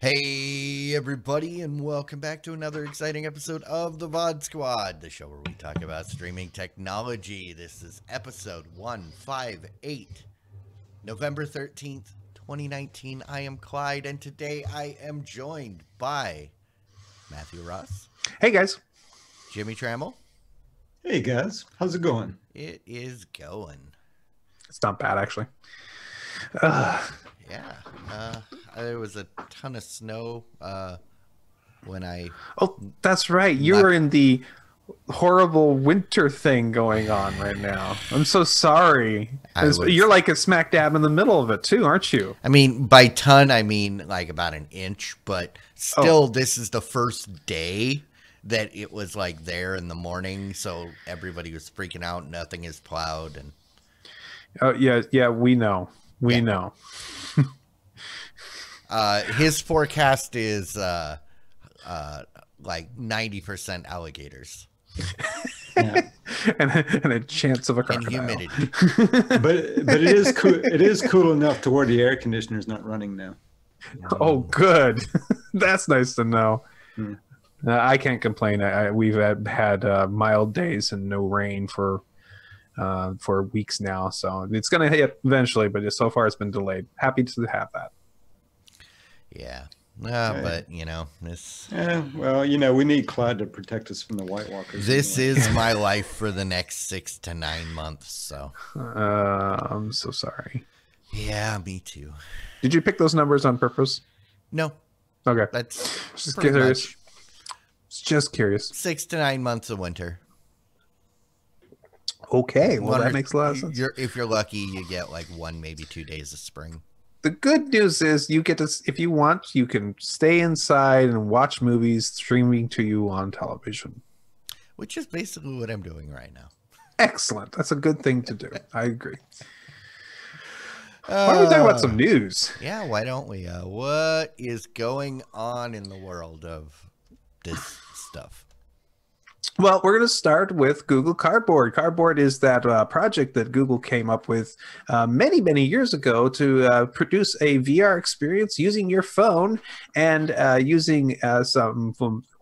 Hey everybody, and welcome back to another exciting episode of the VOD Squad, the show where we talk about streaming technology. This is episode 158, November 13th, 2019. I am Clyde, and today I am joined by Matthew Ross. Hey guys. Jimmy Trammell. Hey guys, how's it going? It is going. It's not bad, actually. Yeah. There was a ton of snow when I... Oh, that's right. You were in the horrible winter thing going on right now. I'm so sorry. You're like a smack dab in the middle of it too, aren't you? I mean, by ton, I mean like about an inch, but still, This is the first day that it was like there in the morning, so everybody was freaking out. Nothing is plowed. And oh, yeah, we know. We know. His forecast is like 90% alligators. Yeah. and a chance of a crocodile. And humidity. but it is cool. It is cool enough to where the air conditioner's not running now. Oh, good. That's nice to know. I can't complain. We've had mild days and no rain for weeks now, so it's going to hit eventually. But so far, it's been delayed. Happy to have that. Yeah. But, you know, this... well, you know, we need Clyde to protect us from the White Walkers. This is my life for the next 6 to 9 months, so... I'm so sorry. Yeah, me too. Did you pick those numbers on purpose? No. Okay. That's just curious. Just curious. 6 to 9 months of winter. Okay, well, that makes a lot of sense. If you're lucky, you get like 1, maybe 2 days of spring. The good news is you get to, if you want, you can stay inside and watch movies streaming to you on television. Which is basically what I'm doing right now. Excellent. That's a good thing to do. I agree. Why don't we talk about some news? Yeah, why don't we? What is going on in the world of this stuff? Well, we're going to start with Google Cardboard. Cardboard is that project that Google came up with many, many years ago to produce a VR experience using your phone and using some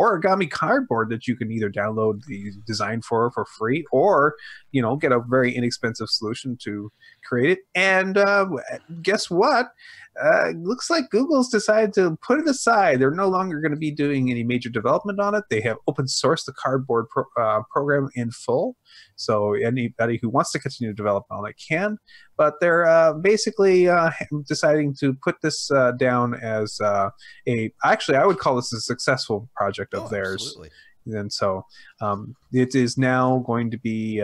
origami cardboard that you can either download the design for free or, you know, get a very inexpensive solution to create it. And guess what? Looks like Google's decided to put it aside. They're no longer going to be doing any major development on it. They have open sourced the Cardboard program in full. So anybody who wants to continue to develop on it can. But they're basically deciding to put this down as actually, I would call this a successful project of theirs. Absolutely. And so it is now going to be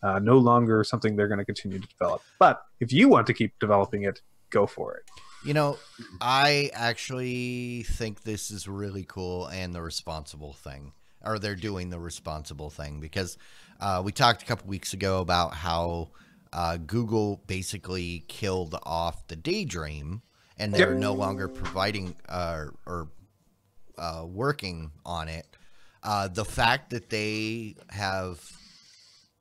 no longer something they're going to continue to develop. But if you want to keep developing it, go for it. You know, I actually think this is really cool and the responsible thing, or they're doing the responsible thing, because we talked a couple weeks ago about how Google basically killed off the Daydream, and they're no longer providing or working on it. The fact that they have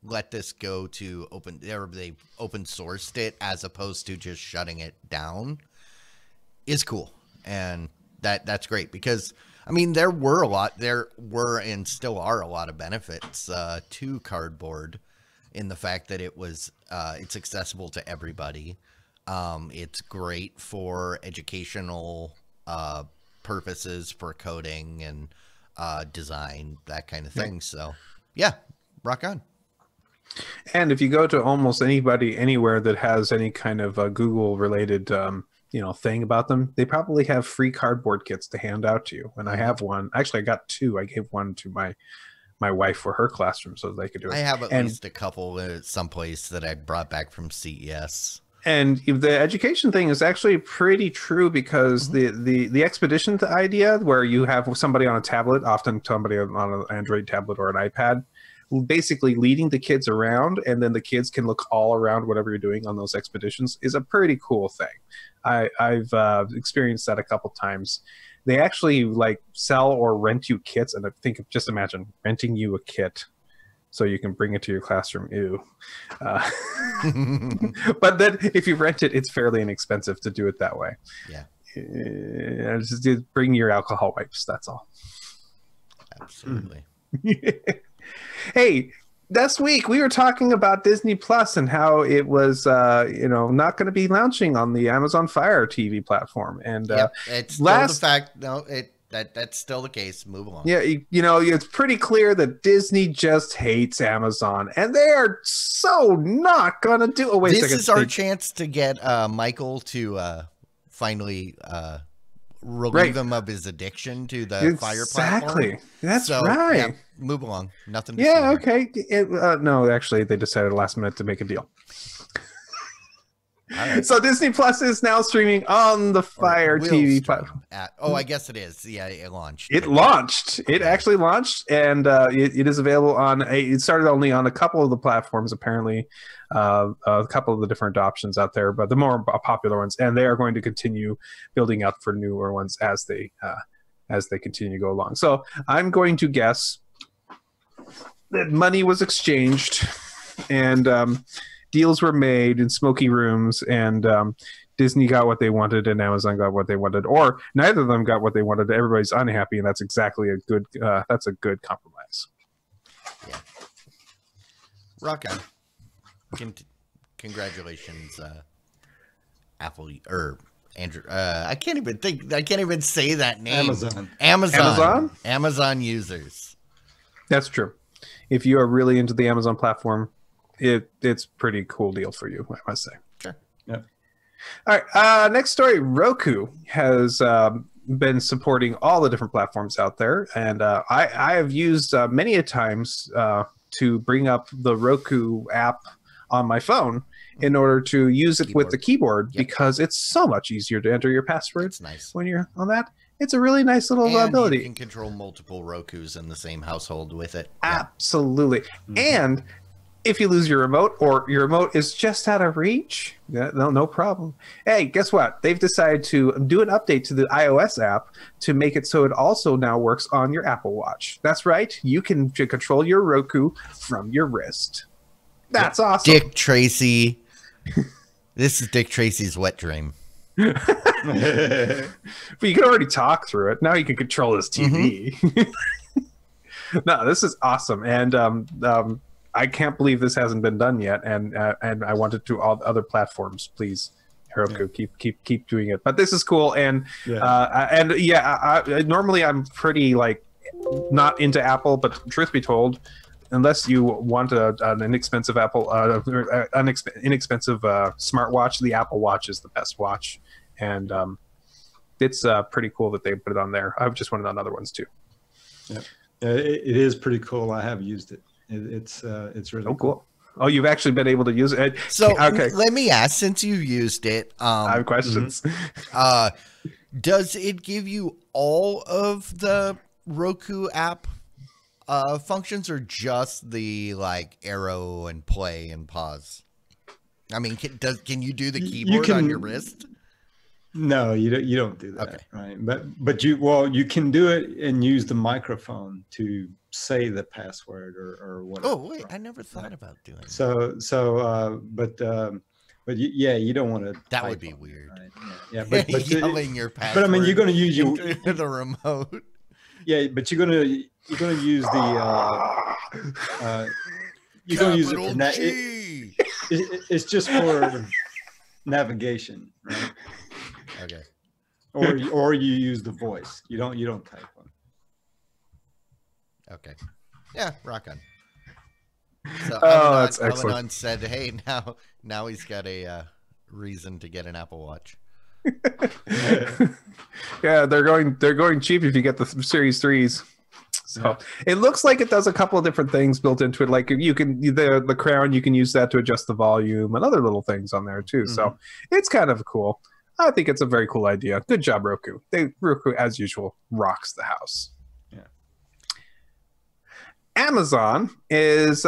let this go to open, they've open sourced it as opposed to just shutting it down is cool. And that's great, because I mean, there were and still are a lot of benefits to Cardboard in the fact that it's accessible to everybody. It's great for educational purposes, for coding and design, that kind of thing. So yeah, rock on. And if you go to almost anybody anywhere that has any kind of Google related thing about them, they probably have free cardboard kits to hand out to you. And I have one. Actually, I got 2. I gave one to my wife for her classroom so they could do it. I have at least a couple someplace that I brought back from CES. And the education thing is actually pretty true because the expedition idea where you have somebody on a tablet, often somebody on an Android tablet or an iPad, basically leading the kids around, and then the kids can look all around whatever you're doing on those expeditions is a pretty cool thing. I've experienced that a couple times. They actually like sell or rent you kits, and just imagine renting you a kit so you can bring it to your classroom. Ew. But then if you rent it, it's fairly inexpensive to do it that way. Yeah. Just bring your alcohol wipes. That's all. Absolutely. Hey, this week we were talking about Disney Plus and how it was, not going to be launching on the Amazon Fire TV platform. And it's still the fact. No, that's still the case. Move along. Yeah, it's pretty clear that Disney just hates Amazon, and they are so not going to do. Oh, wait a second. This is our chance to get Michael to finally relieve him of his addiction to the Fire platform. Exactly. That's right. Yeah, move along. Nothing to see okay. No, actually, they decided last minute to make a deal. Right. So Disney Plus is now streaming on the Fire TV platform. I guess it is. Yeah, it launched. It actually launched, and it is available on. It started only on a couple of the platforms, apparently, a couple of the different options out there, but the more popular ones, and they are going to continue building out for newer ones as they continue to go along. So I'm going to guess that money was exchanged, and deals were made in smoky rooms, and Disney got what they wanted and Amazon got what they wanted, or neither of them got what they wanted. Everybody's unhappy, and that's exactly a good compromise. Yeah. Rock on. Congratulations, Apple or Andrew. I can't even say that name. Amazon users. That's true. If you are really into the Amazon platform, it's pretty cool deal for you, I must say. Sure. Yeah. All right. Next story. Roku has been supporting all the different platforms out there, and I have used many a times to bring up the Roku app on my phone in order to use it with the keyboard, because it's so much easier to enter your passwords when you're on that. It's a really nice little ability. You can control multiple Rokus in the same household with it. Absolutely. Mm-hmm. And if you lose your remote, or your remote is just out of reach, no problem. Hey, guess what? They've decided to do an update to the iOS app to make it so it also now works on your Apple Watch. That's right. You can control your Roku from your wrist. That's awesome. Dick Tracy. This is Dick Tracy's wet dream. But you can already talk through it. Now you can control his TV. Mm-hmm. No, this is awesome. And I can't believe this hasn't been done yet, and I want it to all other platforms. Please, Heroku, keep doing it. But this is cool, and normally I'm pretty not into Apple, but truth be told, unless you want an inexpensive inexpensive smartwatch, the Apple Watch is the best watch, and it's pretty cool that they put it on there. I've just wanted on other ones too. Yeah, it is pretty cool. I have used it. It's really cool. Oh, you've actually been able to use it. So let me ask, since you used it, I have questions. Does it give you all of the Roku app functions, or just the arrow and play and pause? I mean, can you do the keyboard on your wrist? No, you don't do that. Okay. Right? But you can do it and use the microphone to say the password or whatever. Oh wait, I never thought about doing that. But you don't want to. That would be weird. Right? Yeah, but yelling your password. But I mean, you're going to use the remote. Yeah, but you're gonna use the you're gonna use it for it's just for navigation, right? Okay. Or you use the voice. You don't type one. Okay. Yeah, rock on. So that's excellent. Avanon said, "Hey, now he's got a reason to get an Apple Watch." Yeah, they're going cheap if you get the Series 3s. So it looks like it does a couple of different things built into it. Like you can the crown, you can use that to adjust the volume and other little things on there too. So it's kind of cool. I think it's a very cool idea. Good job, Roku. Roku, as usual, rocks the house. Yeah. Amazon is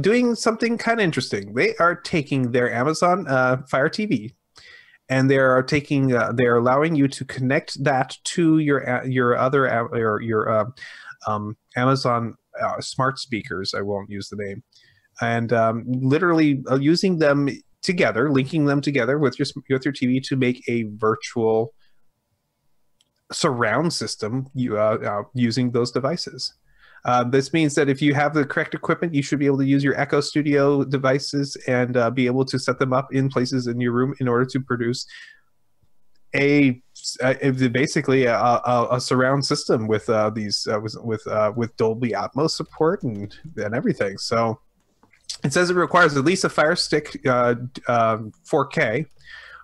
doing something kind of interesting. They are taking their Amazon Fire TV, and they're allowing you to connect that to your Amazon smart speakers. I won't use the name, and literally using them together, linking them together with your TV to make a virtual surround system using those devices. This means that if you have the correct equipment, you should be able to use your Echo Studio devices and be able to set them up in places in your room in order to produce basically a surround system with with Dolby Atmos support and everything. So it says it requires at least a Fire Stick 4K,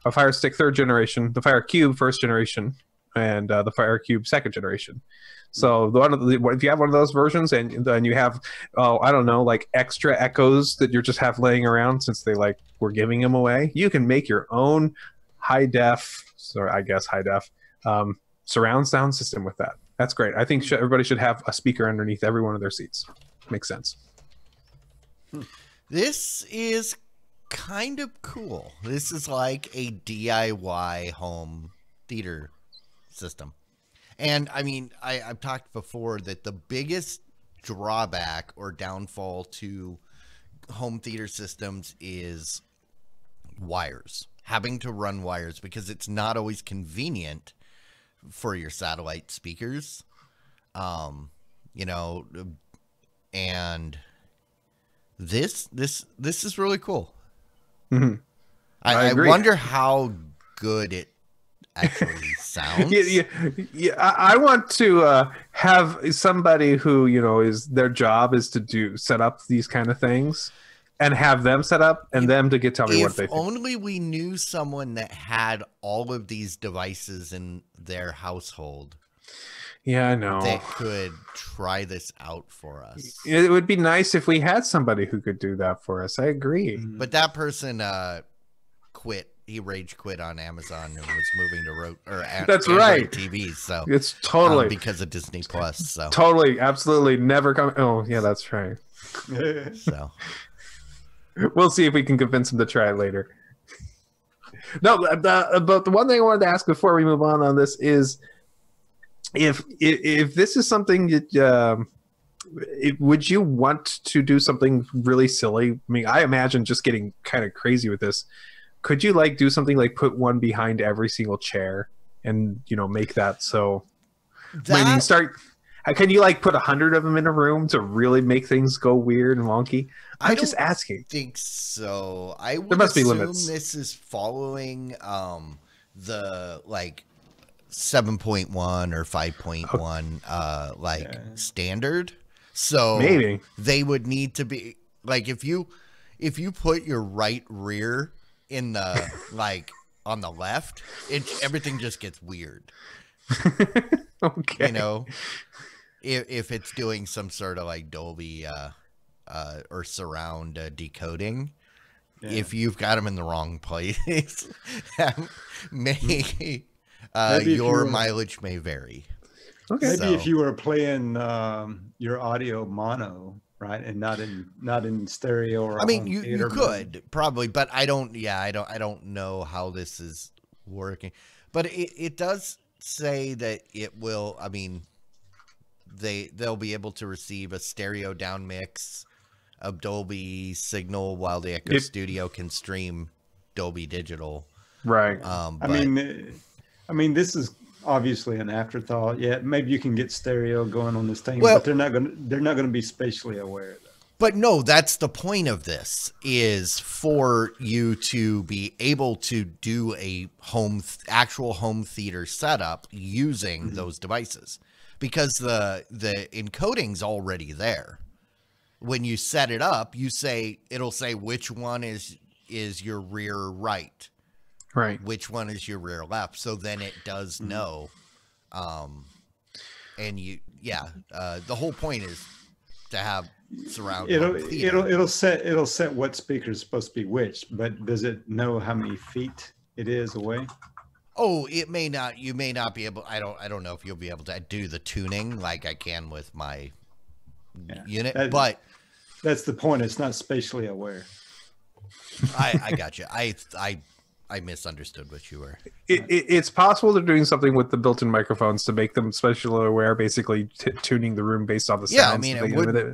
a Fire Stick 3rd generation, the Fire Cube 1st generation, and the Fire Cube 2nd generation. So if you have one of those versions and then you have, I don't know, like extra Echoes that you just have laying around since we're giving them away, you can make your own high def surround sound system with that. That's great. I think everybody should have a speaker underneath every one of their seats. Makes sense. This is kind of cool. This is like a DIY home theater system. And I mean, I've talked before that the biggest drawback or downfall to home theater systems is wires. Having to run wires, because it's not always convenient for your satellite speakers. And this is really cool. Mm-hmm. I wonder how good it actually sounds. Yeah. I want to have somebody who is their job is to set up these kind of things, and have them set up and them to tell me what they think. If only we knew someone that had all of these devices in their household. Yeah, I know. That could try this out for us. It would be nice if we had somebody who could do that for us. I agree. But that person quit. He rage quit on Amazon and was moving to That's Android right. TVs. So it's totally because of Disney Plus. So totally, absolutely never come. Oh, yeah, that's right. So we'll see if we can convince him to try it later. No, but the one thing I wanted to ask before we move on this is, if this is something that would you want to do something really silly? I mean, I imagine just getting kind of crazy with this. Could you do something like put one behind every single chair and make that so when you start? Can you put 100 of them in a room to really make things go weird and wonky? I'm just asking. I think so. I would there must be assume limits. This is following the 7.1 or 5.1 standard. So maybe they would need to be if you put your right rear in the on the left, everything just gets weird. Okay. If it's doing some sort of Dolby or surround decoding, if you've got them in the wrong place, maybe your mileage may vary. Okay. Maybe if you were playing your audio mono, right, and not in stereo or you could probably, but I don't know how this is working. But it does say that it will. I mean, they'll be able to receive a stereo down mix of Dolby signal while the Echo Studio can stream Dolby Digital. Right. I mean, this is obviously an afterthought. Yeah, maybe you can get stereo going on this thing, but they're not going to be spatially aware. But no, that's the point of this, is for you to be able to do a actual home theater setup using those devices, because the encoding's already there. When you set it up, it'll say which one is your rear right. Right. Which one is your rear left? So then it does know. and the whole point is to have surround. It'll set what speaker is supposed to be which, but does it know how many feet it is away? Oh, it may not. You may not be able. I don't know if you'll be able to do the tuning like I can with my unit, but that's the point. It's not spatially aware. I got you. I misunderstood what you were. It's possible they're doing something with the built-in microphones to make them spatially aware, basically tuning the room based on the sounds. Yeah, I mean,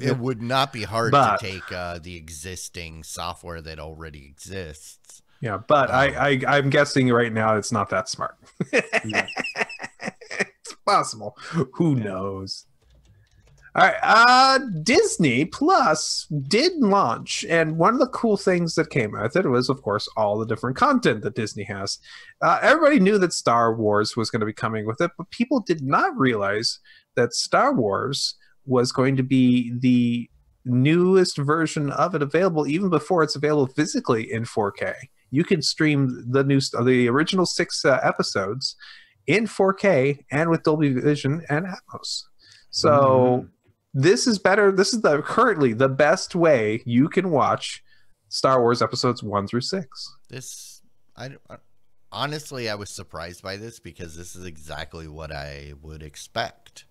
it would not be hard to take the existing software that already exists. Yeah, but I'm guessing right now it's not that smart. Yeah. It's possible. Who knows? All right, Disney Plus did launch, and one of the cool things that came with it was, of course, all the different content that Disney has. Everybody knew that Star Wars was going to be coming with it, but people did not realize that Star Wars was going to be the newest version of it available even before it's available physically in 4K. You can stream the original 6 episodes in 4K and with Dolby Vision and Atmos. So this is better. This is currently the best way you can watch Star Wars episodes 1 through 6. Honestly, I was surprised by this because this is exactly what I would expect.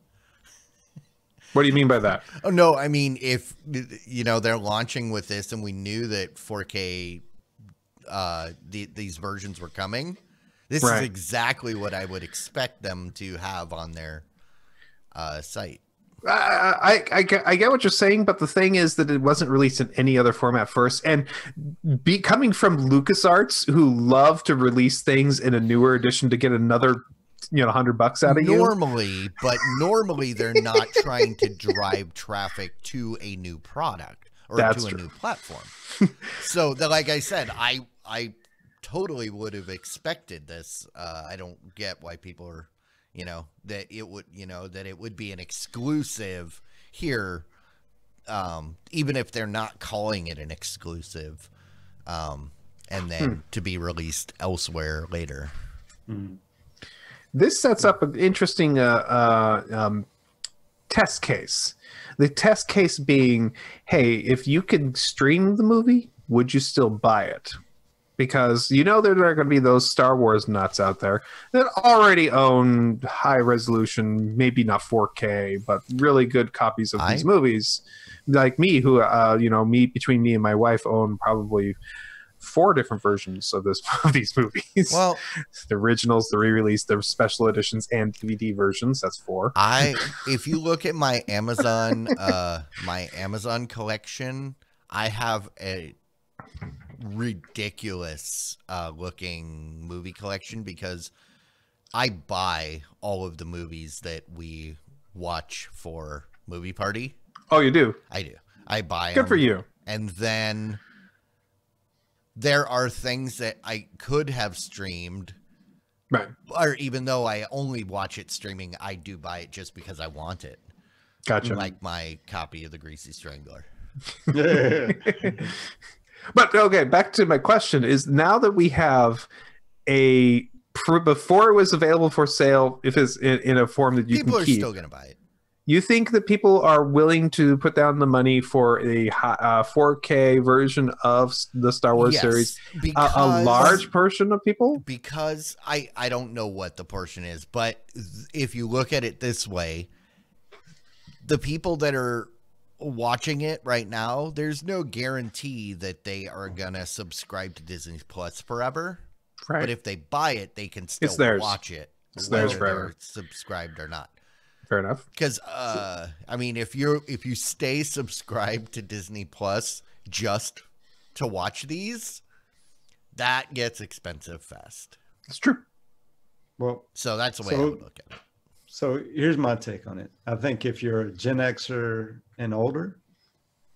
What do you mean by that? Oh, no, I mean, if, they're launching with this and we knew that 4K, these versions were coming, this is exactly what I would expect them to have on their site. I get what you're saying, but the thing is that it wasn't released in any other format first. And coming from LucasArts, who love to release things in a newer edition to get another $100 out of you. Normally they're not trying to drive traffic to a new product or a new platform. So like I said, I totally would have expected this. I don't get why people are, that it would be an exclusive here, even if they're not calling it an exclusive, and then to be released elsewhere later. This sets up an interesting test case. The test case being, hey, if you can stream the movie, would you still buy it? Because there are going to be those Star Wars nuts out there that already own high resolution, maybe not 4K, but really good copies of these movies. Like me, who, between me and my wife own probably 4 different versions of these movies. Well, the originals, the re-release, the special editions, and DVD versions. That's 4. If you look at my Amazon, collection, I have a ridiculous looking movie collection because I buy all of the movies that we watch for Movie Party. Oh, you do? I do. I buy them. Good for you. And then there are things that I could have streamed, right? Or even though I only watch it streaming, I do buy it just because I want it. Gotcha. Like my copy of The Greasy Strangler. But okay, back to my question is, now that we have before it was available for sale, if it's in a form that you can keep, people are still going to buy it. You think that people are willing to put down the money for a 4K version of the Star Wars series? A large portion of people? Because I don't know what the portion is, but if you look at it this way, the people that are watching it right now, there's no guarantee that they are gonna subscribe to Disney Plus forever. Right. But if they buy it, they can still watch it. It's theirs forever. They're subscribed or not. Fair enough. Because I mean, if you stay subscribed to Disney Plus just to watch these, that gets expensive fast. It's true. Well, so that's the way I would look at it. So here's my take on it. I think if you're a Gen Xer and older,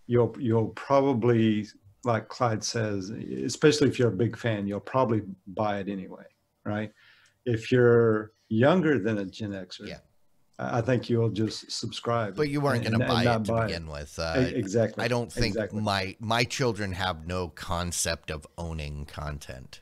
you'll probably, like Clyde says, especially if you're a big fan, you'll probably buy it anyway, right? If you're younger than a Gen Xer, I think you'll just subscribe. But you weren't going to buy it to begin with. Exactly. I don't think my children have no concept of owning content.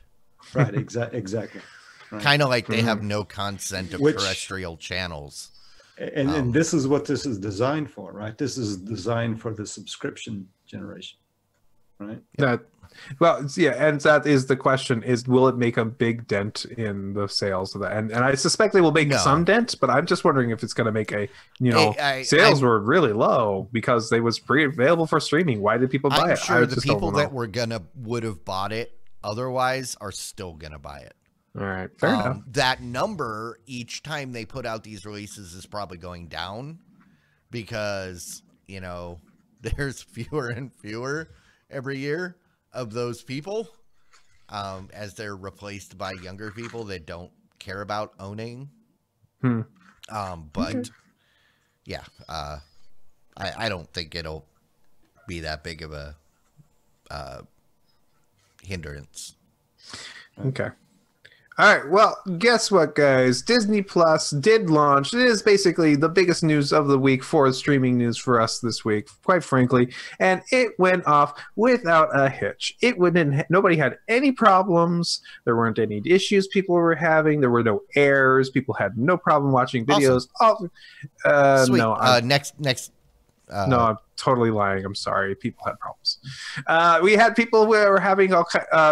Right. Exactly. Right. Kind of like they have no concept of terrestrial channels. And this is what this is designed for, right? This is designed for the subscription generation, right? That, well, yeah, and that is the question: is will it make a big dent in the sales of that? And I suspect they will make some dent, but I'm just wondering if it's going to make a, sales were really low because they was available for streaming. Why did people buy it? I'm sure the people that would have bought it otherwise are still gonna buy it. All right, fair enough. That number each time they put out these releases is probably going down because, there's fewer and fewer every year of those people as they're replaced by younger people that don't care about owning. But yeah, I don't think it'll be that big of a hindrance. Okay. All right. Well, guess what, guys? Disney Plus did launch. It is basically the biggest news of the week for streaming news for us this week, quite frankly. And it went off without a hitch. Nobody had any problems. There weren't any issues people were having. There were no errors. People had no problem watching videos. Awesome. Sweet. No, next. No, I'm totally lying. I'm sorry. People had problems. We had people who were having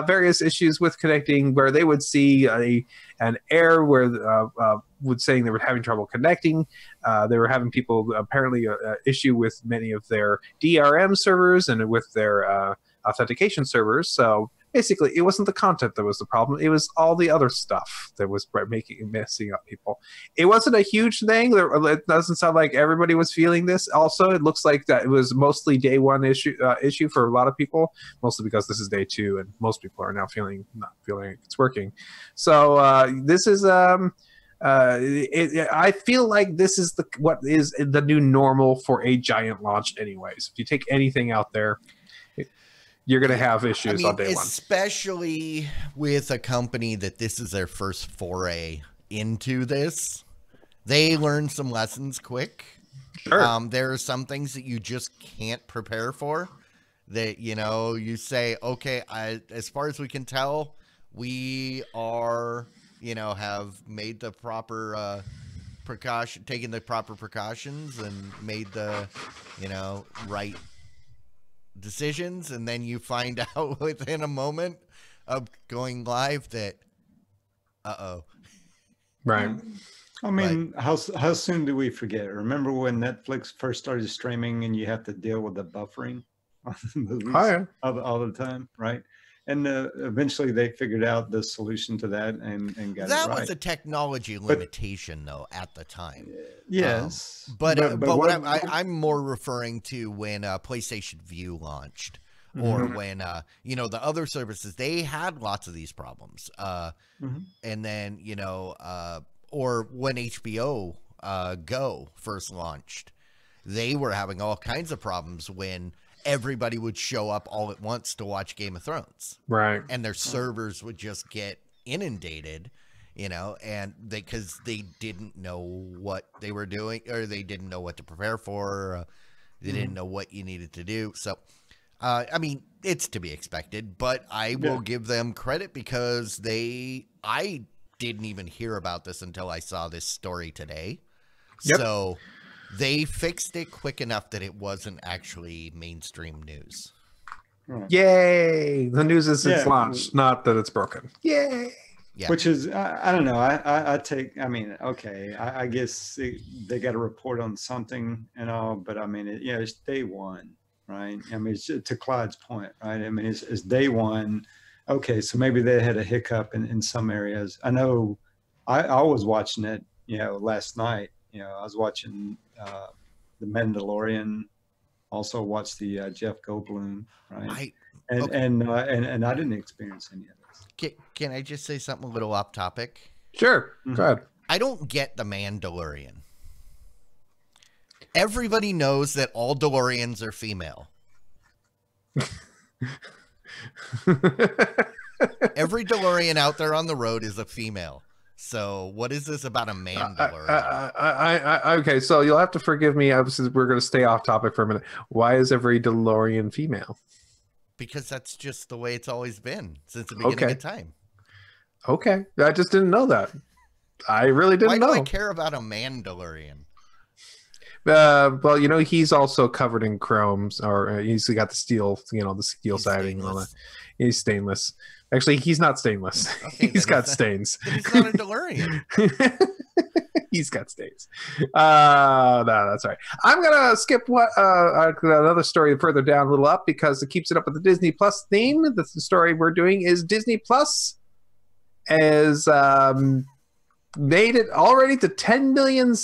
various issues with connecting, where they would see an error where would saying they were having trouble connecting. They were having people apparently issue with many of their DRM servers and with their authentication servers. So basically, it wasn't the content that was the problem. It was all the other stuff that was messing up people. It wasn't a huge thing. It doesn't sound like everybody was feeling this. Also, it looks like that it was mostly day one issue for a lot of people, mostly because this is day 2, and most people are now not feeling like it's working. So this is I feel like this is what is the new normal for a giant launch anyways. If you take anything out there, you're going to have issues on day one. Especially with a company that this is their first foray into this. They learn some lessons quick. Sure. There are some things that you just can't prepare for. That, you say, okay, as far as we can tell, we are, have made the proper taken the proper precautions and made the, right decisions, and then you find out within a moment of going live that right. I mean, how soon do we forget? Remember when Netflix first started streaming and you have to deal with the buffering on the movies all the time, right? And eventually they figured out the solution to that and got it right. That was a technology limitation, though, at the time. Yes. But I'm more referring to when PlayStation View launched, or when, the other services, they had lots of these problems. And then, or when HBO Go first launched, they were having all kinds of problems when everybody would show up all at once to watch Game of Thrones. Right. And their servers would just get inundated, and because they didn't know what they were doing, or they didn't know what to prepare for. They didn't know what you needed to do. So, I mean, it's to be expected, but I will give them credit because I didn't even hear about this until I saw this story today. Yep. So they fixed it quick enough that it wasn't actually mainstream news. Yay! The news is it's launched, not that it's broken. Yay! Yeah. Which is, I don't know. I guess they got to report on something and all, but I mean, it's day one, right? I mean, it's to Clyde's point, right? I mean, it's day one. Okay, so maybe they had a hiccup in some areas. I know I was watching it, last night. I was watching The Mandalorian, also watched the Jeff Goldblum, right? And I didn't experience any of this. Can I just say something a little off topic? Sure, go ahead. I don't get The Mandalorian. Everybody knows that all DeLoreans are female. Every DeLorean out there on the road is a female. So what is this about a Mandalorian? Okay, so you'll have to forgive me. Obviously, we're going to stay off topic for a minute. Why is every DeLorean female? Because that's just the way it's always been since the beginning of time. Okay, I just didn't know that. I really didn't know. Why do I care about a Mandalorian? Well, you know, he's also covered in chromes, or he's got the steel, you know, the steel He's siding and all that. stainless. He's stainless. Actually, he's not stainless. Okay, He's then got he's not- stains. Then he's not a DeLorean. He's got stains. No, that's all right. I'm gonna skip another story further down, a little up, because it keeps it up with the Disney Plus theme. The story we're doing is Disney Plus has made it already to 10 million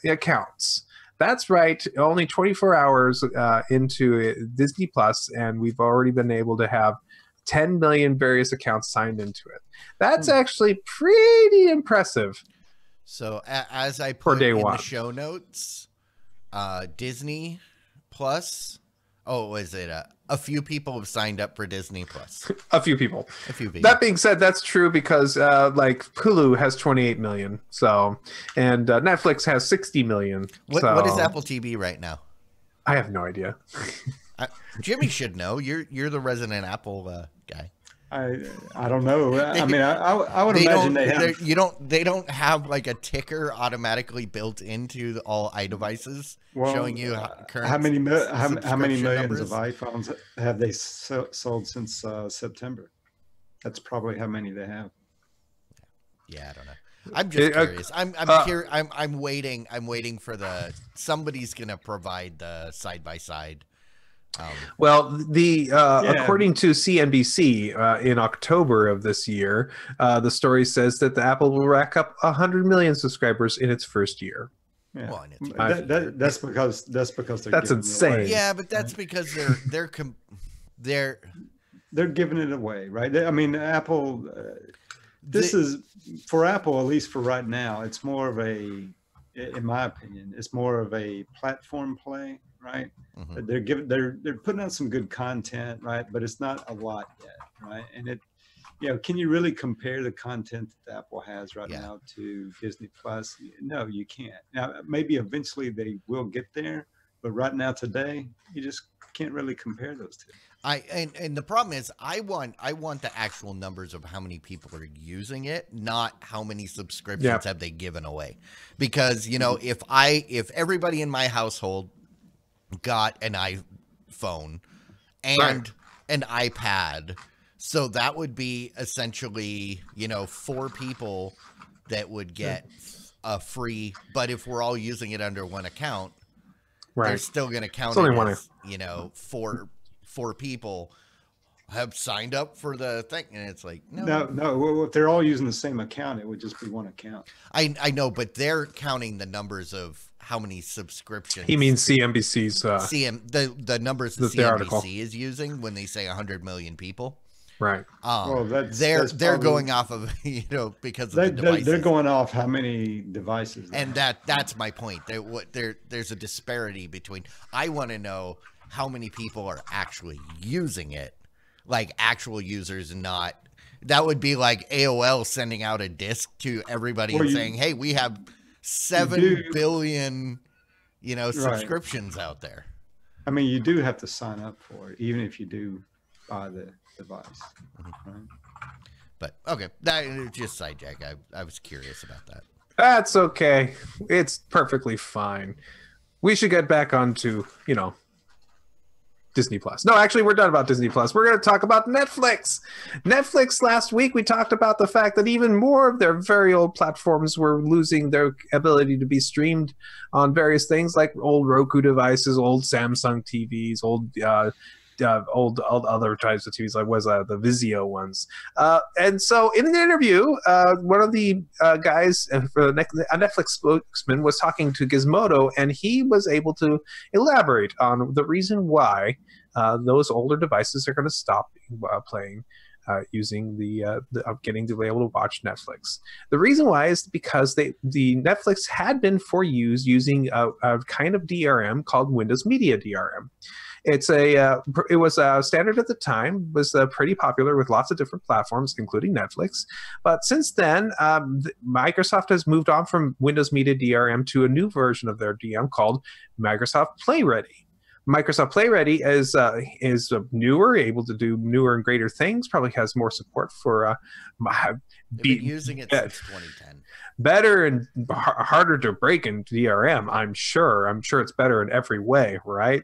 accounts. That's right. Only 24 hours into Disney Plus, and we've already been able to have 10 million various accounts signed into it. That's actually pretty impressive. So as I For put day in one. the show notes, Disney Plus. Oh, is it a few people have signed up for Disney Plus? A few people. A few people. That being said, that's true because like Hulu has 28 million, so and Netflix has 60 million. What is Apple TV right now? I have no idea. Jimmy should know. You're the resident Apple guy. I don't know. I mean, I would imagine they have. They don't have like a ticker automatically built into all iDevices showing you current how many millions numbers? of iPhones have they sold since September? That's probably how many they have. Yeah, I don't know. I'm just curious. I'm waiting. I'm waiting for somebody's gonna provide the side by side. Well, according to CNBC in October of this year, the story says that the Apple will rack up 100 million subscribers in its first year. Yeah. Well, that's because that's insane. Yeah, but that's because they're giving it away, right? I mean, Apple. This is for Apple, at least for right now. It's more of in my opinion, it's more of a platform play. Right, mm-hmm. They're putting out some good content, right? But it's not a lot yet, right? And can you really compare the content that Apple has right now to Disney Plus? No, you can't. Now, maybe eventually they will get there, but right now, today, you just can't really compare those two. And the problem is, I want the actual numbers of how many people are using it, not how many subscriptions have they given away, because if everybody in my household got an iPhone and an iPad, so that would be essentially 4 people that would get a free, but if we're all using it under one account, they're still going to count it as, 4 people have signed up for the thing, and it's like no. Well, if they're all using the same account, it would just be one account. I know, but they're counting the numbers of how many subscriptions. He means CNBC's the numbers that CNBC is using when they say 100 million people. Right. Well, they're going off of because of the devices. They're going off how many devices. And that's my point. There's a disparity between. I want to know how many people are actually using it, like actual users, and not. That would be like AOL sending out a disc to everybody and saying, "Hey, we have 7 billion, subscriptions out there." I mean, you do have to sign up for it, even if you do buy the device. Mm-hmm. Right? But okay, that just sidejack. I was curious about that. That's okay. It's perfectly fine. We should get back onto Disney Plus. No, actually, we're done about Disney Plus. We're going to talk about Netflix. Netflix, last week, we talked about the fact that even more of their very old platforms were losing their ability to be streamed on various things like old Roku devices, old Samsung TVs, old other types of TVs, like the Vizio ones. And so in an interview, one of the guys, a Netflix spokesman, was talking to Gizmodo, and he was able to elaborate on the reason why those older devices are going to stop playing using getting to be able to watch Netflix. The reason why is because the Netflix had been for use using a kind of DRM called Windows Media DRM. It was standard at the time, was pretty popular with lots of different platforms, including Netflix. But since then, Microsoft has moved on from Windows Media DRM to a new version of their DRM called Microsoft Play Ready. Microsoft Play Ready is newer, able to do newer and greater things, probably has more support for They've been using it since 2010. better and harder to break in DRM. I'm sure it's better in every way, right?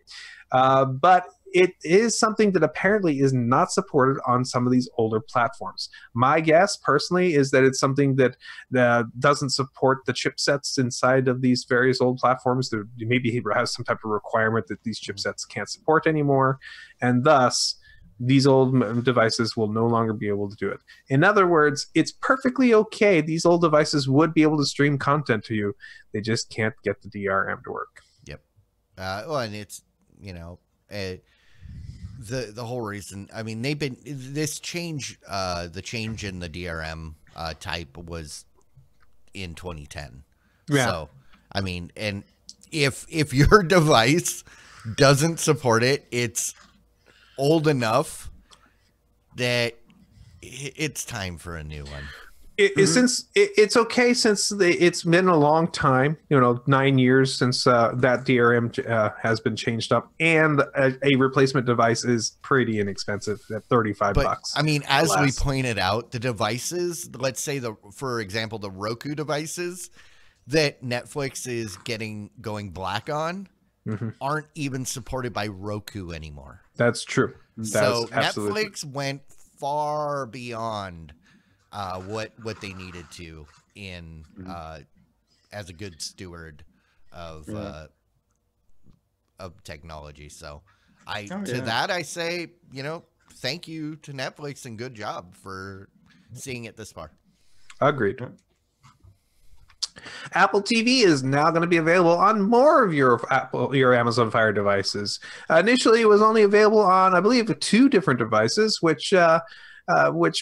But it is something that apparently is not supported on some of these older platforms. My guess, personally, is that it's something that doesn't support the chipsets inside of these various old platforms. That maybe has some type of requirement that these chipsets can't support anymore, and thus these old devices will no longer be able to do it. In other words, it's perfectly okay. These old devices would be able to stream content to you. They just can't get the DRM to work. Yep. Well, and it's, the whole reason, I mean, this change, the change in the DRM type was in 2010. Yeah. So, I mean, and if your device doesn't support it, it's old enough that it's time for a new one. Since it's okay, since it's been a long time, 9 years since that DRM has been changed up, and a replacement device is pretty inexpensive at $35. I mean, as we pointed out, the devices, let's say for example, the Roku devices that Netflix is going black on, aren't even supported by Roku anymore. That's true. So Netflix went far beyond what they needed to in as a good steward of technology. So that I say, thank you to Netflix and good job for seeing it this far. Agreed. Apple TV is now going to be available on more of your Amazon Fire devices. Initially, it was only available on, I believe, 2 different devices, which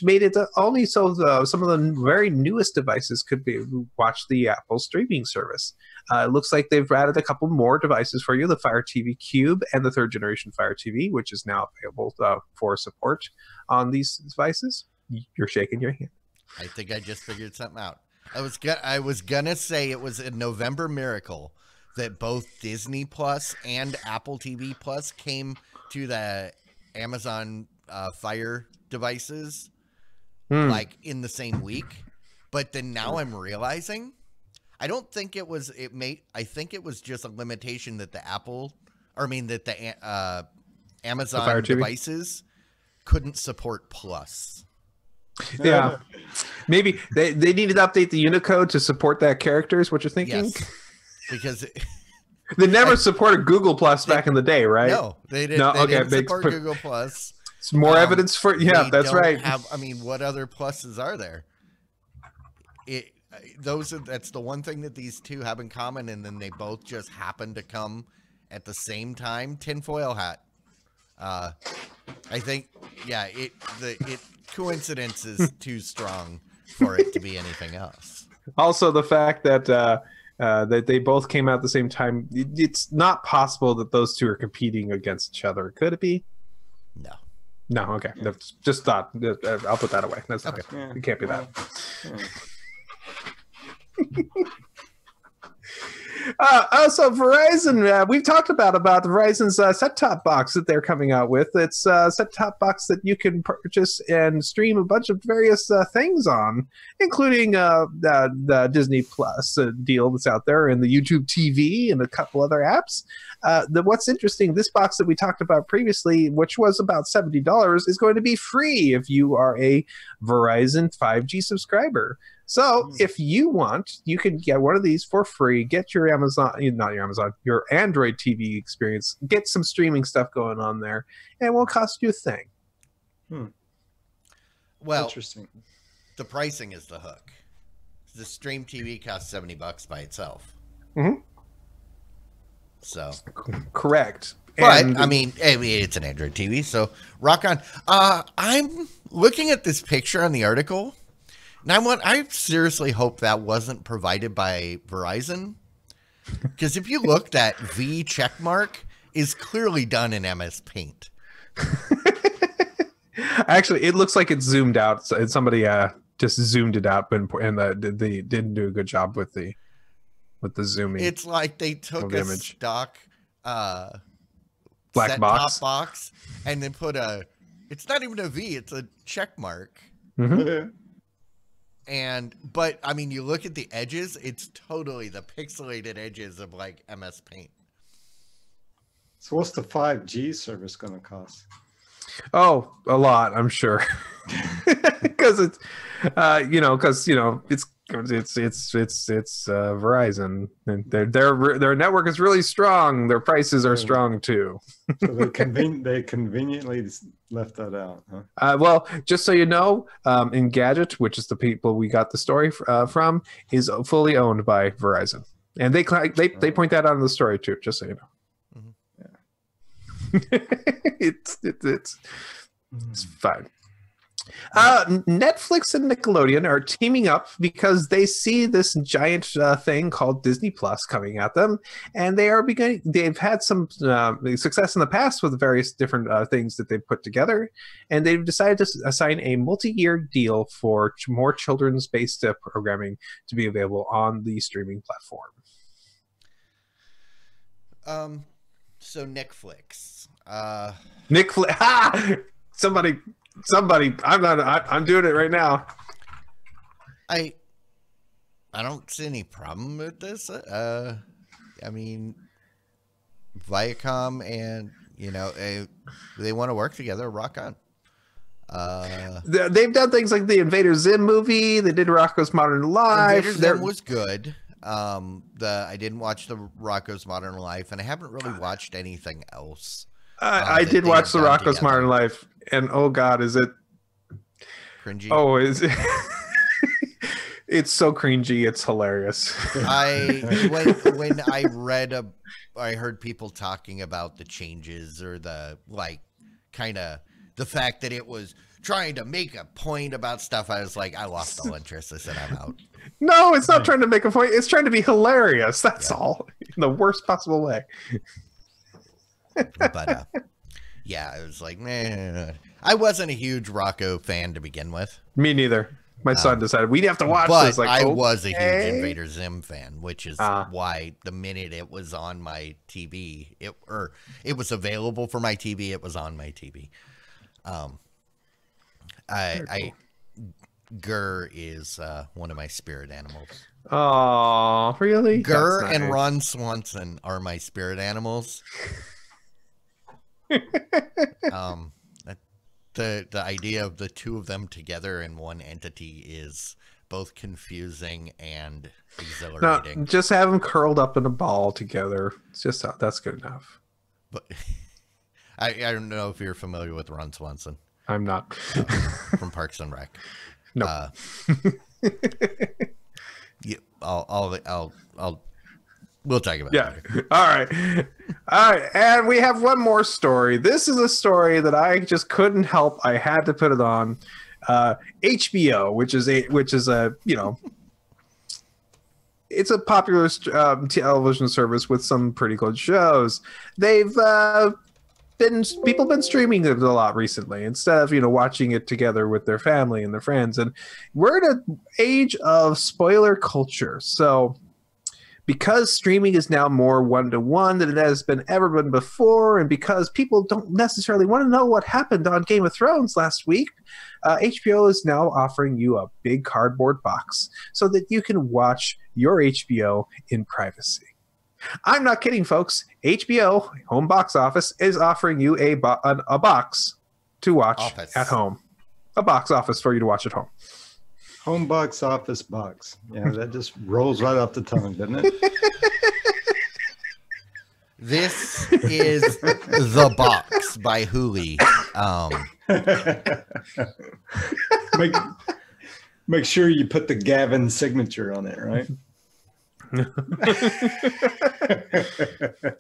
made it only so some of the very newest devices could watch the Apple streaming service. It looks like they've added a couple more devices for you, the Fire TV Cube and the 3rd generation Fire TV, which is now available for support on these devices. You're shaking your hand. I think I just figured something out. I was gonna say it was a November miracle that both Disney Plus and Apple TV Plus came to the Amazon Fire devices like in the same week, but then now I'm realizing I don't think it was I think it was just a limitation that the Amazon devices couldn't support Plus. Yeah, maybe they needed to update the Unicode to support that character, is what you're thinking? Yes, because they never supported Google Plus back in the day, right? No, they didn't. No, they didn't support Google Plus. It's more evidence for that's right. What other pluses are there? That's the one thing that these two have in common, and then they both just happen to come at the same time. Tinfoil hat. I think, coincidence is too strong for it to be anything else. Also, the fact that that they both came out at the same time, it's not possible that those two are competing against each other. Could it be? No, okay. Just thought. I'll put that away. That's okay. It can't be that. So Verizon, we've talked about Verizon's set-top box that they're coming out with. It's a set-top box that you can purchase and stream a bunch of various things on, including the Disney Plus deal that's out there, and the YouTube TV, and a couple other apps. What's interesting, this box that we talked about previously, which was about $70, is going to be free if you are a Verizon 5G subscriber. So if you want, you can get one of these for free. Get your your Android TV experience. Get some streaming stuff going on there, and it won't cost you a thing. Well, interesting. The pricing is the hook. The Stream TV costs $70 by itself. So correct. But I mean, it's an Android TV, so rock on. I'm looking at this picture on the article. Now, I seriously hope that wasn't provided by Verizon, because if you look, that V checkmark is clearly done in MS Paint. Actually, it looks like it's zoomed out. So somebody just zoomed it out, and they didn't do a good job with the zooming. It's like they took a stock black box and then put it's not even a V; it's a checkmark. But I mean, you look at the edges, it's totally the pixelated edges of like MS Paint. So what's the 5G service going to cost? Oh, a lot, I'm sure. Because it's it's Verizon, and their network is really strong. Their prices are strong too. So they conveniently left that out, huh? Well, just so you know, Engadget, which is the people we got the story from, is fully owned by Verizon, and they point that out in the story too. Just so you know, it's fine. Netflix and Nickelodeon are teaming up because they see this giant thing called Disney Plus coming at them, and they've had some success in the past with various different things that they've put together, and they've decided to assign a multi-year deal for more children's-based programming to be available on the streaming platform. So Netflix. Netflix. Ha! Somebody, I'm doing it right now. I don't see any problem with this. I mean, Viacom and they want to work together. Rock on. They've done things like the Invader Zim movie. They did Rocko's Modern Life. Invader Zim was good. I didn't watch the Rocko's Modern Life, and I haven't really watched anything else. I did watch the Rocko's Modern Life, and oh god, is it cringy? Oh, is it? It's so cringy. It's hilarious. When I heard people talking about the changes or the the fact that it was trying to make a point about stuff, I was like, I lost all interest. I said, I'm out. No, it's not trying to make a point. It's trying to be hilarious. That's all, in the worst possible way. But yeah, it was like, man, I wasn't a huge Rocco fan to begin with. Me neither. My son decided we'd have to watch this. Like, I was a huge Invader Zim fan, which is why the minute it was on my TV, it was available for my TV, it was on my TV. Gurr is one of my spirit animals. Oh, really? Gurr and Ron Swanson are my spirit animals. The idea of the two of them together in one entity is both confusing and exhilarating. No, just have them curled up in a ball together. It's just that's good enough. But I don't know if you're familiar with Ron Swanson. I'm not. From Parks and Rec. No. We'll talk about it later. All right. And we have one more story. This is a story that I just couldn't help. I had to put it on. HBO, which is a it's a popular television service with some pretty good shows. They've people been streaming it a lot recently instead of watching it together with their family and their friends. And we're in an age of spoiler culture, so because streaming is now more one-to-one than it has ever been before, and because people don't necessarily want to know what happened on Game of Thrones last week, HBO is now offering you a big cardboard box so that you can watch your HBO in privacy. I'm not kidding, folks. HBO, home box office, is offering you a box to watch at home. A box office for you to watch at home. Home box office box. Yeah, that just rolls right off the tongue, doesn't it? This is The Box by Hooli. Make sure you put the Gavin signature on it, right?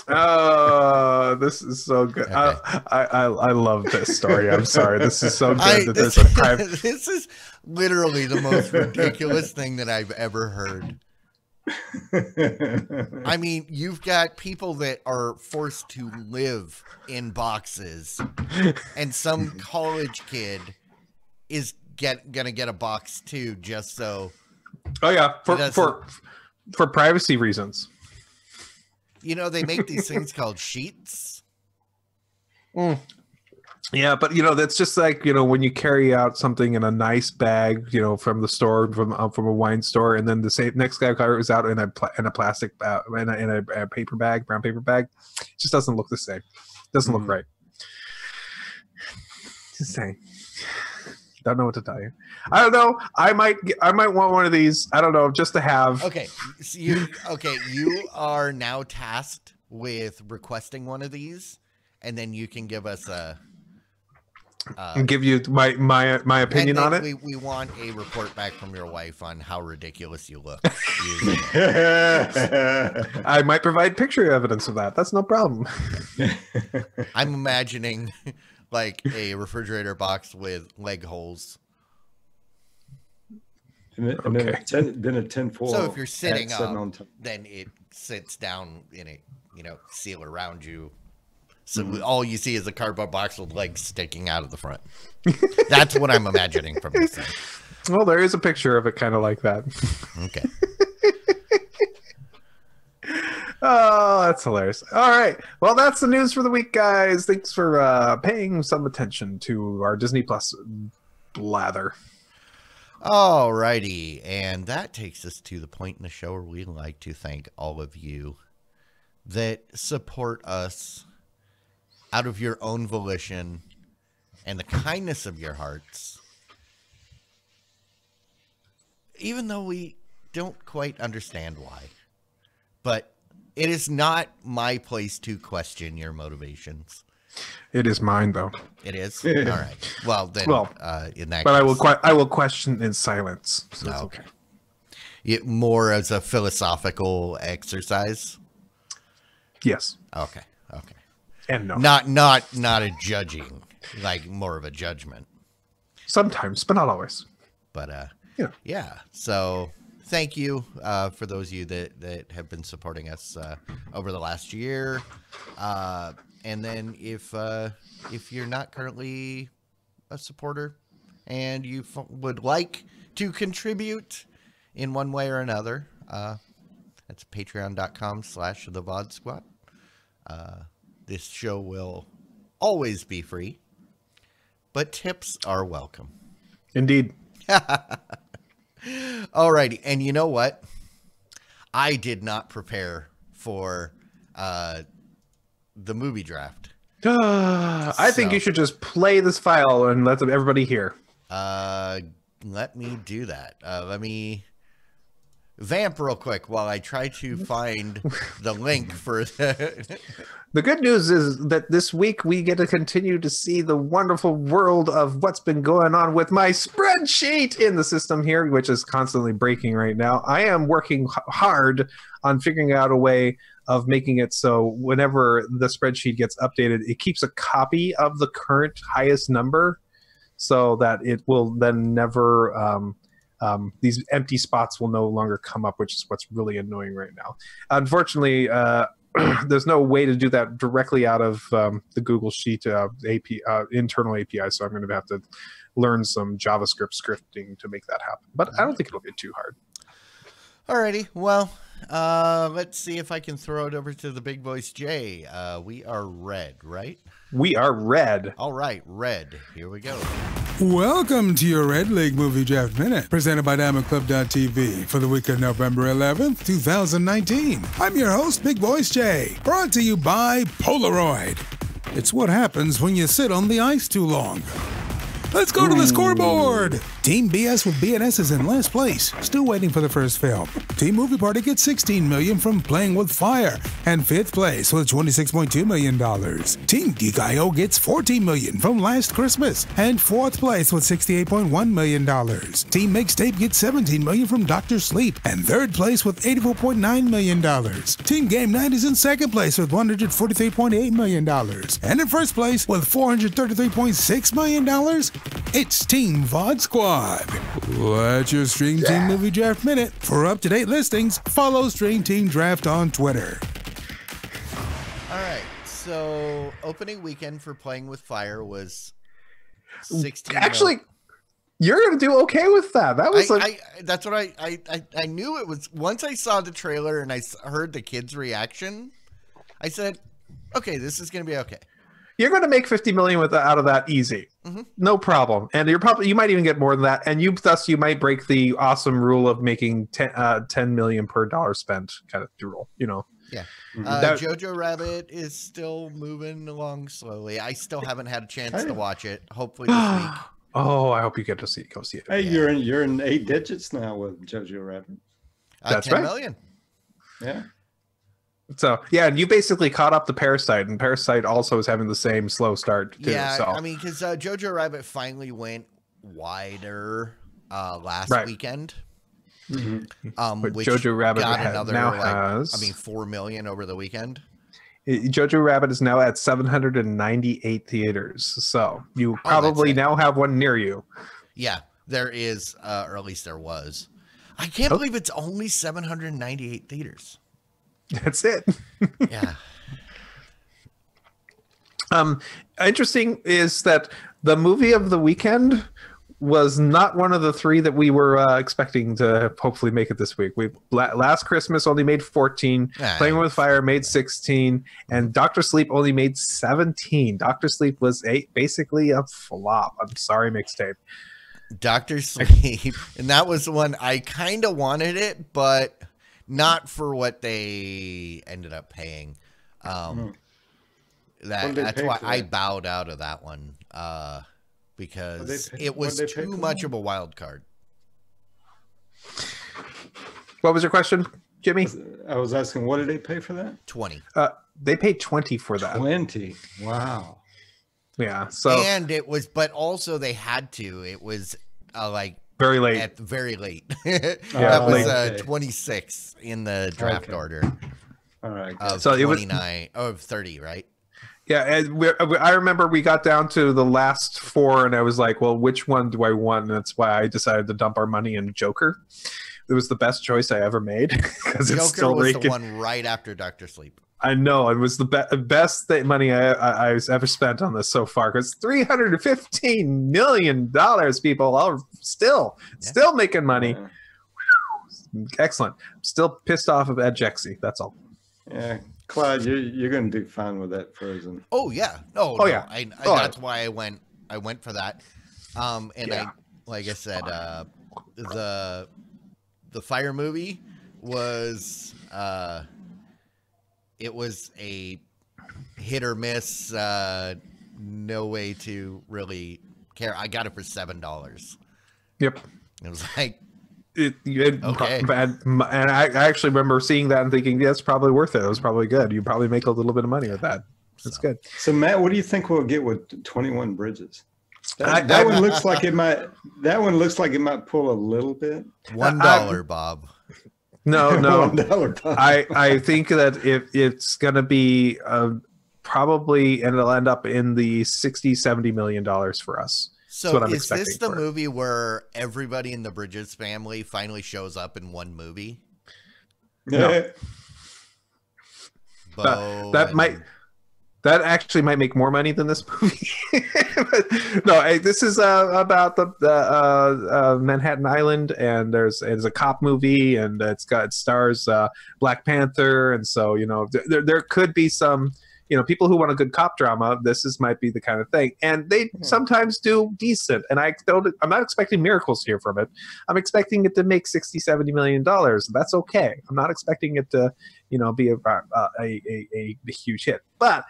Oh, this is so good. Okay. I love this story. I'm sorry. This is so good. This is literally the most ridiculous thing that I've ever heard. I mean, you've got people that are forced to live in boxes, and some college kid is gonna get a box too, just so. Oh yeah, for privacy reasons. They make these things called sheets. Yeah, but that's just like when you carry out something in a nice bag, from the store, from a wine store, and then the same next guy carries out in a plastic in a paper bag, brown paper bag. It just doesn't look the same. Doesn't look right. Just saying. Don't know what to tell you. I don't know. I might want one of these. I don't know, just to have. Okay, so you are now tasked with requesting one of these, and then you can give us a. And give you my opinion on it. We want a report back from your wife on how ridiculous you look. I might provide picture evidence of that. That's no problem. I'm imagining like a refrigerator box with leg holes. And then a tinfoil. So if you're sitting up, on top. then it sits down in a seal around you. So all you see is a cardboard box with legs sticking out of the front. That's what I'm imagining from this thing. Well, there is a picture of it kind of like that. Okay. Oh, that's hilarious. All right. Well, that's the news for the week, guys. Thanks for paying some attention to our Disney Plus blather. All righty. And that takes us to the point in the show where we'd like to thank all of you that support us out of your own volition and the kindness of your hearts, even though we don't quite understand why. But it is not my place to question your motivations. It is mine, though. It is? All right. Well, then, in that but case, I will question in silence. So it's okay. More as a philosophical exercise? Yes. Okay. And no. Not a judging, like more of a judgment. Sometimes, but not always. But yeah. So thank you for those of you that have been supporting us over the last year. And then if you're not currently a supporter and you would like to contribute in one way or another, that's patreon.com/thevodsquad. This show will always be free, but tips are welcome. Indeed. Alrighty, and you know what? I did not prepare for the movie draft. I think you should just play this file and let everybody hear. Let me do that. Let me vamp real quick while I try to find the link for the... The good news is that this week we get to continue to see the wonderful world of what's been going on with my spreadsheet in the system here, which is constantly breaking right now. I am working hard on figuring out a way of making it so whenever the spreadsheet gets updated, it keeps a copy of the current highest number so that it will then never... these empty spots will no longer come up, which is what's really annoying right now. Unfortunately, there's no way to do that directly out of the Google Sheet internal API, so I'm going to have to learn some JavaScript scripting to make that happen. But I don't think it'll be too hard. Alrighty, well, let's see if I can throw it over to the big voice Jay. We are red, right? We are red. All right, red. Here we go. Welcome to your Red League Movie Draft Minute, presented by DiamondClub.tv for the week of November 11th, 2019. I'm your host, Big Voice Jay, brought to you by Polaroid. It's what happens when you sit on the ice too long. Let's go to the scoreboard. Team BS with BNS is in last place, still waiting for the first film. Team Movie Party gets $16 million from Playing with Fire, and fifth place with $26.2 million. Team Geek.io gets $14 million from Last Christmas, and fourth place with $68.1 million. Team Mixtape gets $17 million from Dr. Sleep, and third place with $84.9 million. Team Game Night is in second place with $143.8 million. And in first place with $433.6 million, it's Team VOD Squad. That's your Stream Team Movie Draft Minute. For up-to-date listings, follow Stream Team Draft on Twitter. All right, so opening weekend for Playing with Fire was 16. Actually, you're going to do okay with that. That was that's what I knew it was. Once I saw the trailer and I heard the kids' reaction, I said, okay, this is going to be okay. you're going to make 50 million out of that easy. No problem. And you might even get more than that. And you might break the awesome rule of making 10 million per dollar spent kind of rule, you know. Yeah. That- Jojo Rabbit is still moving along slowly. I still haven't had a chance to watch it. Hopefully this week. Oh, I hope you get to go see it. Hey, you're in 8 digits now with Jojo Rabbit. That's 10 right. million. Yeah. So yeah, and you basically caught up to Parasite, and Parasite also is having the same slow start too. Yeah, so. I mean, because Jojo Rabbit finally went wider last weekend. But Which Jojo Rabbit got another, has 4 million over the weekend. Jojo Rabbit is now at 798 theaters, so you probably now have one near you. Yeah, there is, or at least there was. I can't believe it's only 798 theaters. That's it. Yeah. Interesting is that the movie of the weekend was not one of the 3 that we were expecting to hopefully make it this week. Last Christmas only made 14, Playing with Fire made 16, and Dr. Sleep only made 17. Dr. Sleep was basically a flop. I'm sorry, mixtape. Dr. Sleep, and that was the one I kind of wanted it, but not for what they ended up paying. That's why I bowed out of that one. Because it was too much of a wild card. What was your question, Jimmy? I was asking, what did they pay for that? 20. They paid 20 for that. 20. Wow. Yeah. So and it was, but also they had to. It was very late. Very late. That was 26 in the draft order. All right. So 29 of 30, right? Yeah, and I remember we got down to the last 4, and I was like, well, which one do I want? And that's why I decided to dump our money in Joker. It was the best choice I ever made. Joker was the one right after Dr. Sleep. I know. It was the best money I ever spent on this so far, because $315 million, people, are still making money. Excellent. Still pissed off of Ed Jexy. That's all. Yeah. Clyde, you're going to do fine with that Frozen. Oh yeah, yeah. That's why I went for that. Like I said, the Fire movie was it was a hit or miss. No way to really care. I got it for $7. Yep. It was like. Okay. And I actually remember seeing that and thinking, yeah, it's probably worth it. It was probably good. You probably make a little bit of money with that. That's good. So Matt, what do you think we'll get with 21 Bridges? That one looks like it might. That one looks like it might pull a little bit. $1, Bob. No. $1, Bob. I think that it's going to be probably, and it'll end up in the $60-70 million for us. So is this the movie where everybody in the Bridges family finally shows up in one movie? No. That actually might make more money than this movie. No, this is about the Manhattan Island, and it's a cop movie, and it stars Black Panther, and so there could be some. People who want a good cop drama, might be the kind of thing. And they sometimes do decent. And I'm not expecting miracles here from it. I'm expecting it to make $60-70 million. That's okay. I'm not expecting it to, be a huge hit. But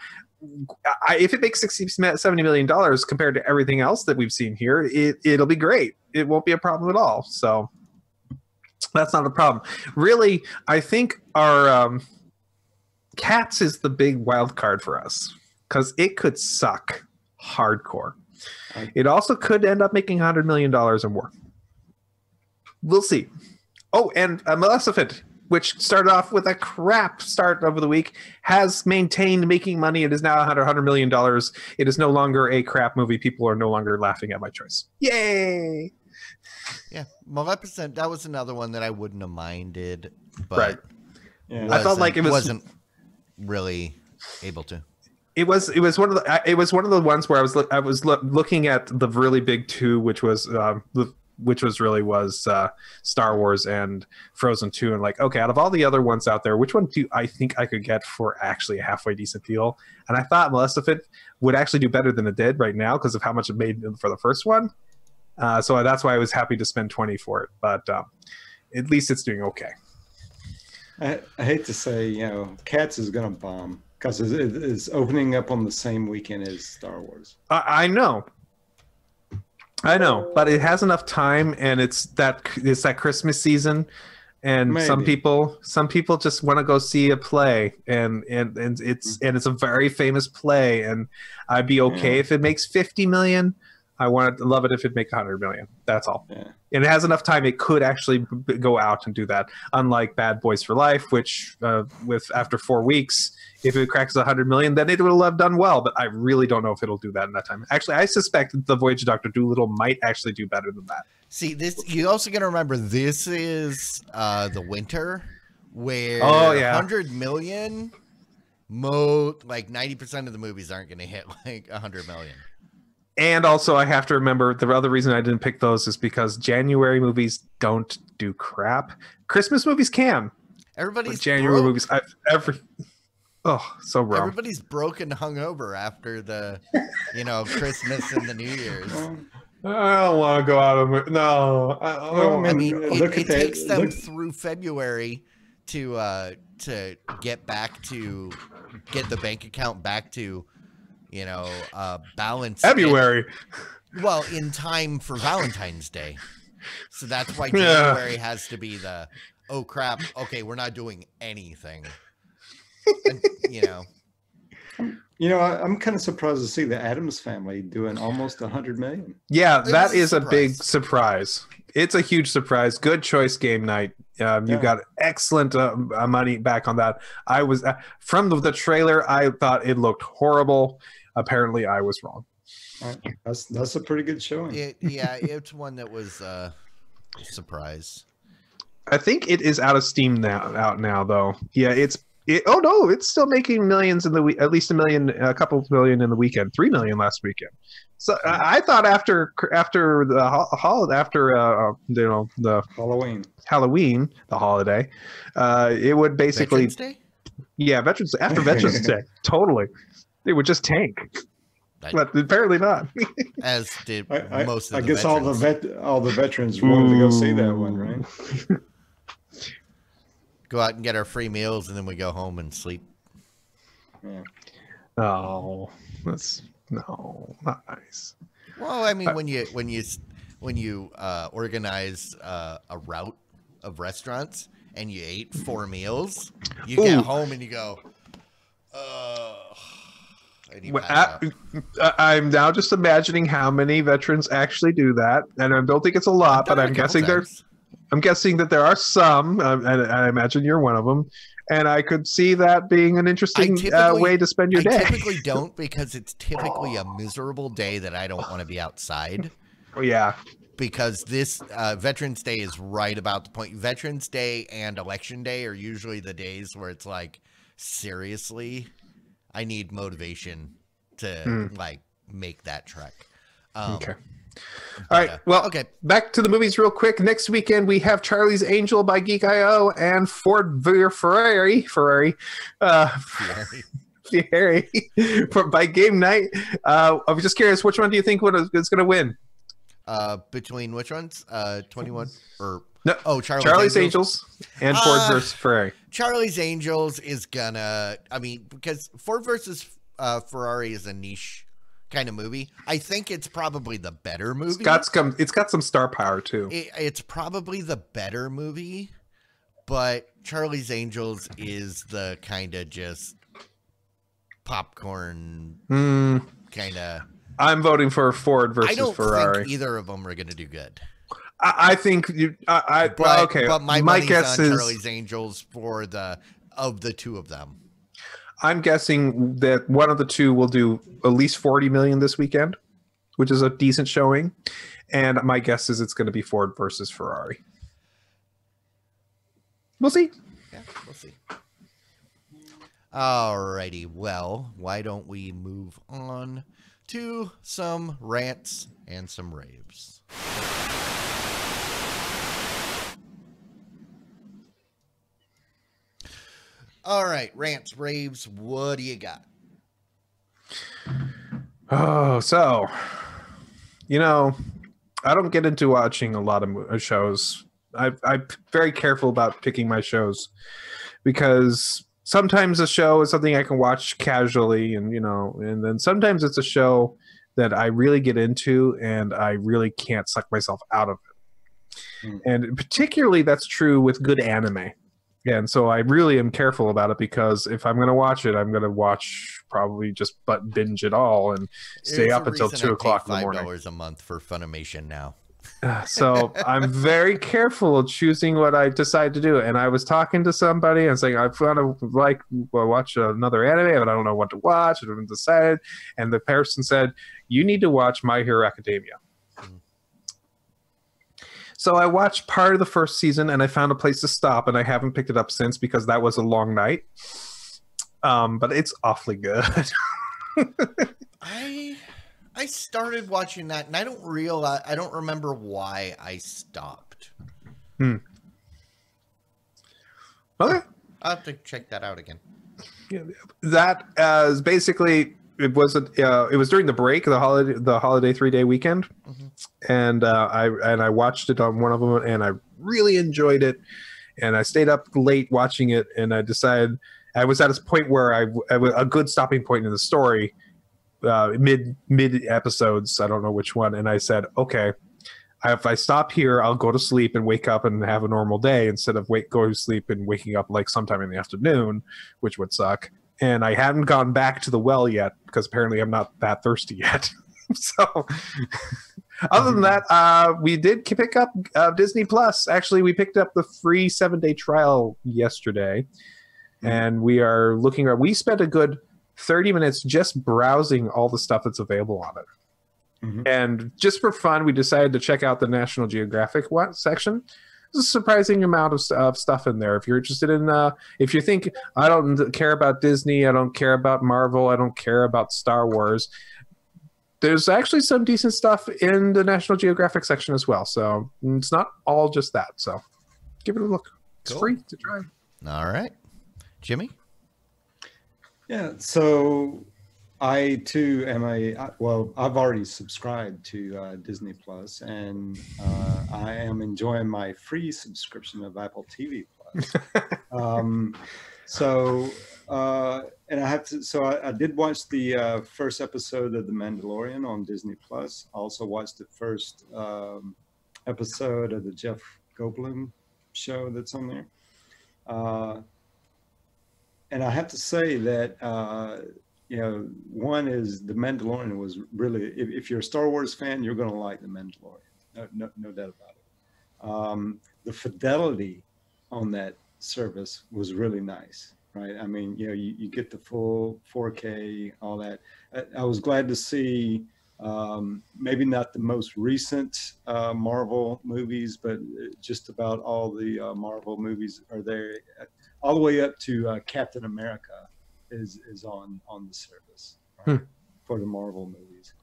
if it makes $60-70 million compared to everything else that we've seen here, it'll be great. It won't be a problem at all. So that's not a problem. Really, I think our... Cats is the big wild card for us because it could suck hardcore. It also could end up making $100 million or more. We'll see. Oh, and Maleficent, which started off with a crap start over the week, has maintained making money. It is now $100 million. It is no longer a crap movie. People are no longer laughing at my choice. Yay! Yeah, Maleficent, that was another one that I wouldn't have minded. But right. Yeah. I felt like it wasn't really able to. It was one of the ones where I was looking at the really big 2, which was which was Star Wars and Frozen 2. And like, okay, out of all the other ones out there, which one do I think I could get for actually a halfway decent deal? And I thought Maleficent would actually do better than it did right now because of how much it made for the first one. So that's why I was happy to spend 20 for it. But at least it's doing okay. I hate to say, Cats is going to bomb because it's opening up on the same weekend as Star Wars. I know, but it has enough time, and it's that Christmas season, and Maybe. some people just want to go see a play, and it's a very famous play, and I'd be okay if it makes 50 million. I want to love it if it makes 100 million. That's all. Yeah. And it has enough time; it could actually go out and do that. Unlike Bad Boys for Life, which after 4 weeks, if it cracks 100 million, then it will have done well. But I really don't know if it'll do that in that time. Actually, I suspect that The Voyage of Dr. Dolittle might actually do better than that. See, this you also got to remember. This is the winter where 100 million. Like 90% of the movies aren't going to hit like 100 million. And also, I have to remember the other reason I didn't pick those is because January movies don't do crap. Christmas movies can. Everybody's January movies. So wrong. Everybody's broken hungover after the, Christmas and the New Year's. I don't want to go out of it. No. I mean, it takes them through February to get the bank account back to, balance. February. Well, in time for Valentine's Day. So that's why January has to be the, oh crap, okay, we're not doing anything. And, I'm kind of surprised to see the Addams Family doing almost 100 million. Yeah, that is a big surprise. It's a huge surprise. Good choice, game night. You got excellent money back on that. I was from the trailer. I thought it looked horrible. Apparently, I was wrong. That's a pretty good showing. It's one that was a surprise. I think it is out of Steam now, though. Yeah, it's still making millions in the week. At least a couple of million in the weekend. 3 million last weekend. So I thought after the Halloween, the holiday, it would basically Veterans Day? After Veterans Day, totally, it would just tank. But apparently not. As did most of the I guess veterans. all the veterans wanted to go see that one, right? Go out and get our free meals, and then we go home and sleep. Yeah. Oh, that's not nice. Well, I mean, when you organize a route of restaurants and you ate 4 meals, you get home and you go, I'm now just imagining how many veterans actually do that, and I don't think it's a lot, but I'm guessing that there are some, and I imagine you're one of them, and I could see that being an interesting way to spend your day. I typically don't, because it's typically a miserable day that I don't want to be outside. Oh, yeah. Because this Veterans Day is right about the point. Veterans Day and Election Day are usually the days where it's like, seriously, I need motivation to make that trek. Okay. All right. Well, back to the movies real quick. Next weekend, we have Charlie's Angel by Geek.io and Ford v. Ferrari by Game Night. I was just curious, which one do you think is going to win? Between which ones? 21 or no? Oh, Charlie's Angels and Ford versus Ferrari. Charlie's Angels is gonna. I mean, because Ford versus Ferrari is a niche kind of movie. I think it's probably the better movie. It's got some star power too. It's probably the better movie, but Charlie's Angels is the kind of just popcorn kind of. I'm voting for Ford versus Ferrari. I don't think either of them are going to do good. I think but my guess is Charlie's Angels of the two of them. I'm guessing that one of the two will do at least 40 million this weekend, which is a decent showing. And my guess is it's going to be Ford versus Ferrari. We'll see. Yeah, we'll see. Alrighty. Well, why don't we move on to some rants and some raves? All right, rants, raves. What do you got? Oh, so, you know, I don't get into watching a lot of shows. I'm very careful about picking my shows because sometimes a show is something I can watch casually, and and then sometimes it's a show that I really get into and I really can't suck myself out of it. And particularly that's true with good anime. And so I really am careful about it because if I'm going to watch it, I'm going to watch probably just binge it all and stay There's up a until reason 2 I o'clock pay in the morning. $5 a month for Funimation now. So I'm very careful of choosing what I decide to do. And I was talking to somebody and saying, I want to watch another anime, but I don't know what to watch. I haven't decided. And the person said, you need to watch My Hero Academia. So I watched part of the first season and I found a place to stop, and I haven't picked it up since because that was a long night. But it's awfully good. I started watching that and I don't remember why I stopped. Okay. I'll have to check that out again. Yeah, that is basically it was during the break, the holiday 3-day weekend. And I watched it on one of them, and I really enjoyed it. And I stayed up late watching it, and I decided I was at a point where I was a good stopping point in the story, mid episodes. I don't know which one, and I said, okay, if I stop here, I'll go to sleep and wake up and have a normal day instead of go to sleep and waking up like sometime in the afternoon, which would suck. And I hadn't gone back to the well yet because apparently I'm not that thirsty yet. So. Other than that, we did pick up Disney Plus. Actually, we picked up the free 7-day trial yesterday, and we are looking at. We spent a good 30 minutes just browsing all the stuff that's available on it, and just for fun, we decided to check out the National Geographic section. There's a surprising amount of stuff in there. If you're interested in, if you think I don't care about Disney, I don't care about Marvel, I don't care about Star Wars. There's actually some decent stuff in the National Geographic section as well. So it's not all just that. So give it a look. It's free to try. All right. Jimmy? Yeah. So I, too, I've already subscribed to Disney Plus, and I am enjoying my free subscription of Apple TV Plus. And I have to. So I did watch the first episode of The Mandalorian on Disney Plus. I also watched the first episode of the Jeff Goldblum show that's on there. And I have to say that one is The Mandalorian was really. If you're a Star Wars fan, you're going to like The Mandalorian. No doubt about it. The fidelity on that service was really nice. Right. I mean, you get the full 4K, all that. I was glad to see maybe not the most recent Marvel movies, but just about all the Marvel movies are there. All the way up to Captain America is on the service, right, for the Marvel movies.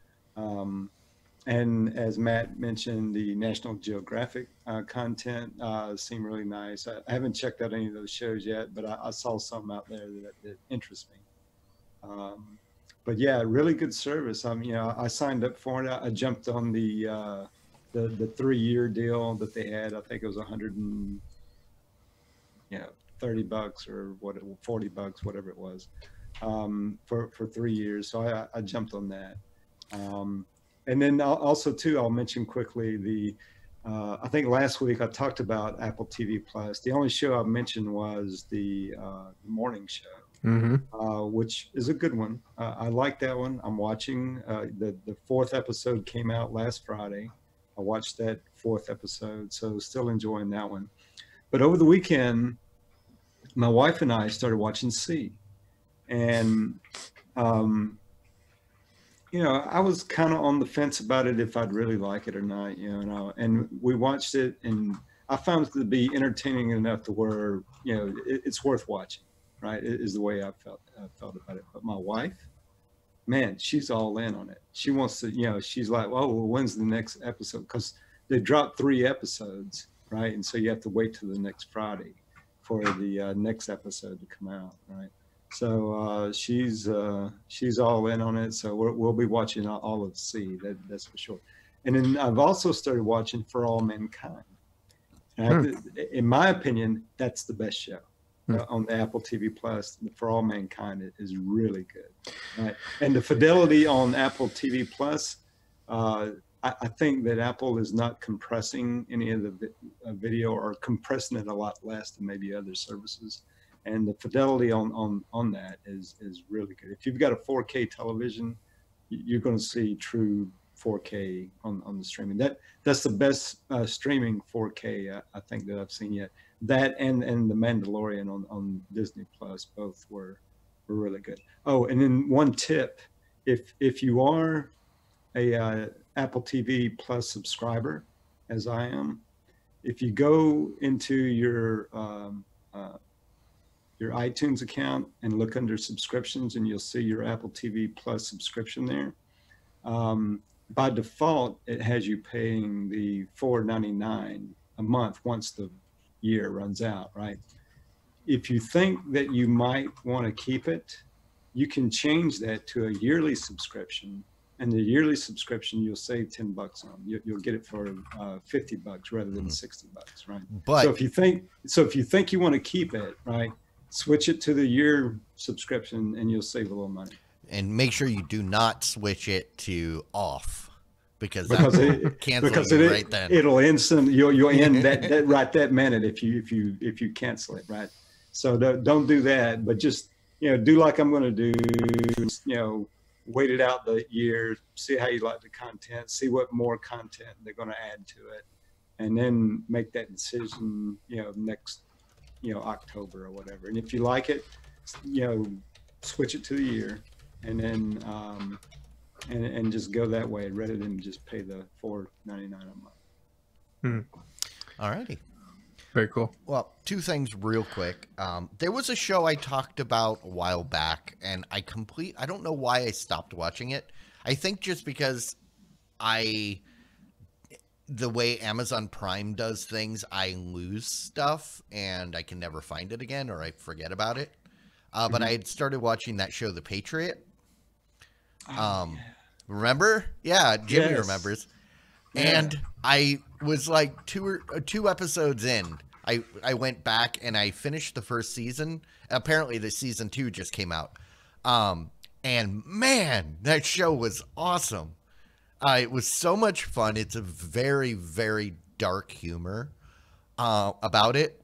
And as Matt mentioned, the National Geographic content seemed really nice. I haven't checked out any of those shows yet, but I saw some out there that interest me. But yeah, really good service. I signed up for it. I jumped on the 3-year deal that they had. I think it was $130 or $40, whatever it was, for 3 years. So I jumped on that. And then also, too, I'll mention quickly I think last week I talked about Apple TV Plus. The only show I mentioned was the morning show, which is a good one. I like that one. I'm watching. The 4th episode came out last Friday. I watched that 4th episode, so still enjoying that one. But over the weekend, my wife and I started watching C. And I was kind of on the fence about it if I'd really like it or not, and we watched it, and I found it to be entertaining enough to where, it's worth watching, right? It is the way I felt about it. But my wife, man, she's all in on it. She wants to, she's like, well, when's the next episode? Because they dropped 3 episodes, right? And so you have to wait till the next Friday for the next episode to come out, right? So she's all in on it. So we'll be watching all of C. That's for sure. And then I've also started watching For All Mankind. And in my opinion, that's the best show on the Apple TV Plus. For All Mankind is really good, right? And the fidelity on Apple TV Plus, I think that Apple is not compressing any of the video, or compressing it a lot less than maybe other services. And the fidelity on that is really good. If you've got a 4K television, you're going to see true 4K on the streaming. That's the best streaming 4K I think that I've seen yet. That and The Mandalorian on Disney Plus, both were really good. Oh, and then one tip: if you are a Apple TV Plus subscriber, as I am, if you go into your iTunes account and look under subscriptions, and you'll see your Apple TV Plus subscription there. By default, it has you paying the $4.99 a month once the year runs out, right? If you think that you might want to keep it, you can change that to a yearly subscription. And the yearly subscription, you'll save $10 on. You'll get it for $50 rather than $60, right? But so if you think you want to keep it, right, switch it to the year subscription, and you'll save a little money. And make sure you do not switch it to off, because it cancels it right then. It'll you'll end that right that minute if you cancel it, right? So don't do that, but just do like I'm going to do. Wait it out the year, see how you like the content, see what more content they're going to add to it, and then make that decision. Next October or whatever. And if you like it, switch it to the year. And then and just go that way rather than just pay the $4.99 a month. All righty. Very cool. Well, two things real quick. There was a show I talked about a while back, and I don't know why I stopped watching it. I think just because the way Amazon Prime does things, I lose stuff and I can never find it again, or I forget about it. But I had started watching that show, The Patriot. Remember? Yeah, Jimmy remembers. Yeah. And I was like two episodes in. I went back and I finished the first season. Apparently the season 2 just came out. And man, that show was awesome. It was so much fun. It's a very, very dark humor about it.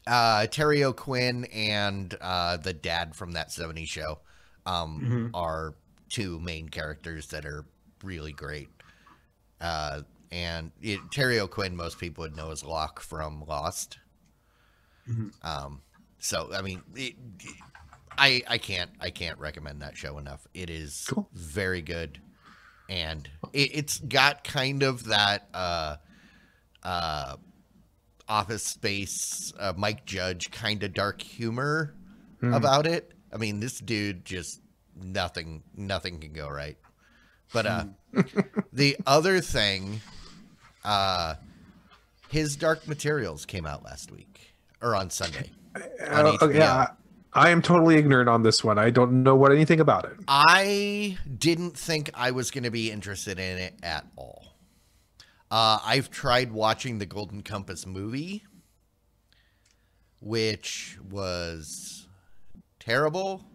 Terry O'Quinn and the dad from That 70s Show are two main characters that are really great. And Terry O'Quinn, most people would know as Locke from Lost. So I mean, I can't recommend that show enough. It is very good, and it's got kind of that Office Space Mike Judge kind of dark humor about it. I mean, this dude just nothing can go right. But the other thing, his Dark Materials came out last week, or on Sunday. On HBO. Yeah, I am totally ignorant on this one. I don't know anything about it. I didn't think I was going to be interested in it at all. I've tried watching the Golden Compass movie, which was terrible.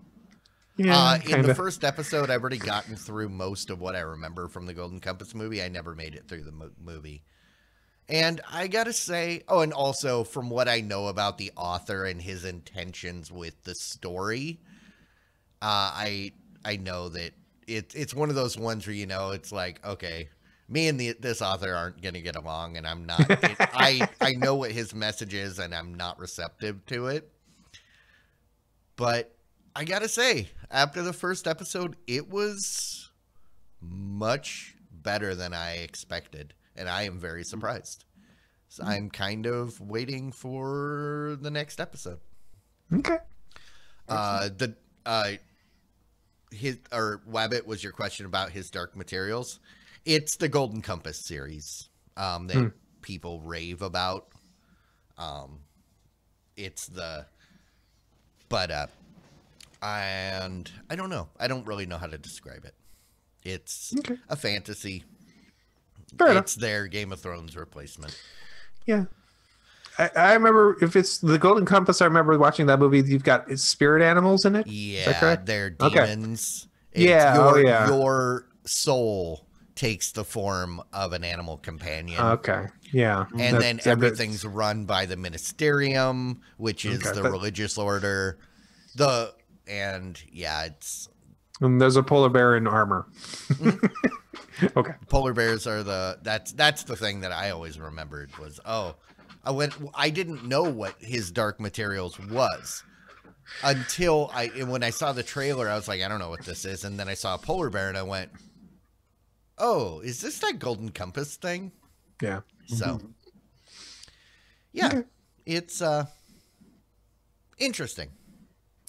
Yeah, in the first episode, I've already gotten through most of what I remember from the Golden Compass movie. I never made it through the movie. And I gotta say, and also from what I know about the author and his intentions with the story, I know that it's one of those ones where, it's like, okay, me and this author aren't going to get along, and I'm not. I know what his message is, and I'm not receptive to it. But I gotta say, after the first episode, it was much better than I expected, and I am very surprised. So I'm kind of waiting for the next episode. Okay. Wabbit was your question about his Dark Materials. It's the Golden Compass series that people rave about. it's the, but, and I don't know. I don't really know how to describe it. It's a fantasy. Fair enough. It's their Game of Thrones replacement. Yeah. I remember if it's the Golden Compass, I remember watching that movie. You've got spirit animals in it. Yeah, they're demons. Okay. Your soul takes the form of an animal companion. Okay. Yeah. And then everything's run by the Ministerium, which is the religious order. It's. And there's a polar bear in armor. Okay. Polar bears are that's the thing that I always remembered was, I didn't know what his Dark Materials was until when I saw the trailer. I was like, I don't know what this is. And then I saw a polar bear and I went, oh, is this that Golden Compass thing? Yeah. So, yeah, it's interesting.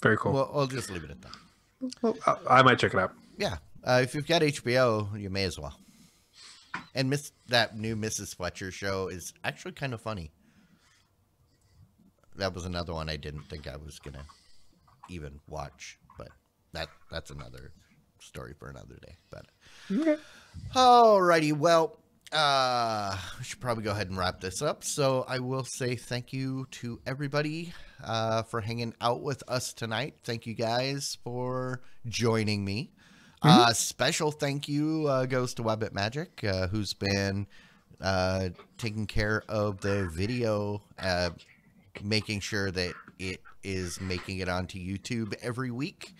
Very cool. Well, I'll just leave it at that. Well, I might check it out. Yeah. If you've got HBO, you may as well. And that new Mrs. Fletcher show is actually kind of funny. That was another one I didn't think I was going to even watch, but that's another story for another day. But alrighty, well, we should probably go ahead and wrap this up. So I will say thank you to everybody for hanging out with us tonight. Thank you guys for joining me. Special thank you goes to Webbit Magic, who's been taking care of the video, making sure that it is making it onto YouTube every week.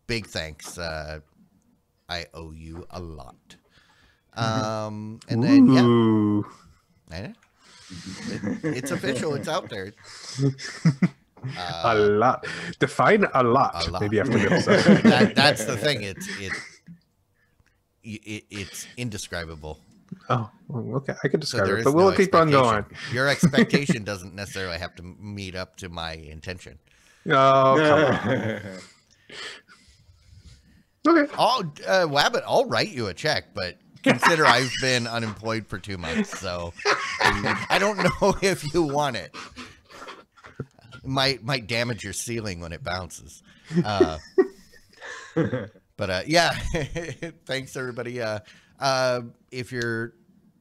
Big thanks. I owe you a lot. And then, it's official. It's out there. A lot. Define a lot. Maybe after the episode. That's the thing. It's indescribable. Oh, well, okay. I could describe it, but we'll keep on going. Your expectation doesn't necessarily have to meet up to my intention. Oh, come on. Okay. Wabbit, I'll write you a check, but consider I've been unemployed for 2 months, so I don't know if you want it. It might damage your ceiling when it bounces. But yeah, thanks everybody. If you're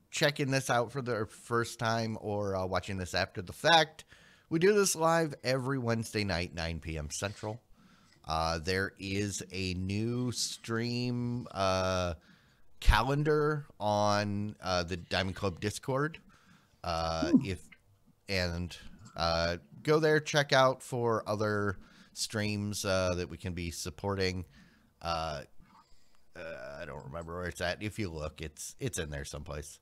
checking this out for the first time or watching this after the fact, we do this live every Wednesday night, 9 p.m. Central. There is a new stream calendar on the Diamond Club Discord. Go there, check out for other streams that we can be supporting. I don't remember where it's at. If you look, it's in there someplace.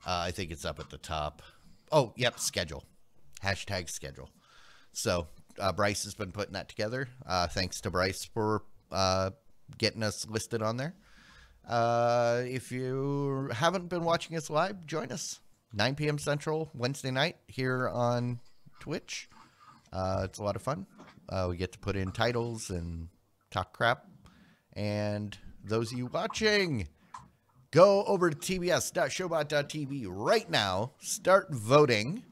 I think it's up at the top. Oh, yep, schedule. # schedule. So Bryce has been putting that together. Thanks to Bryce for getting us listed on there. If you haven't been watching us live, join us. 9 p.m. Central, Wednesday night here on Twitch. It's a lot of fun. We get to put in titles and talk crap. And those of you watching, go over to tvs.showbot.tv right now. Start voting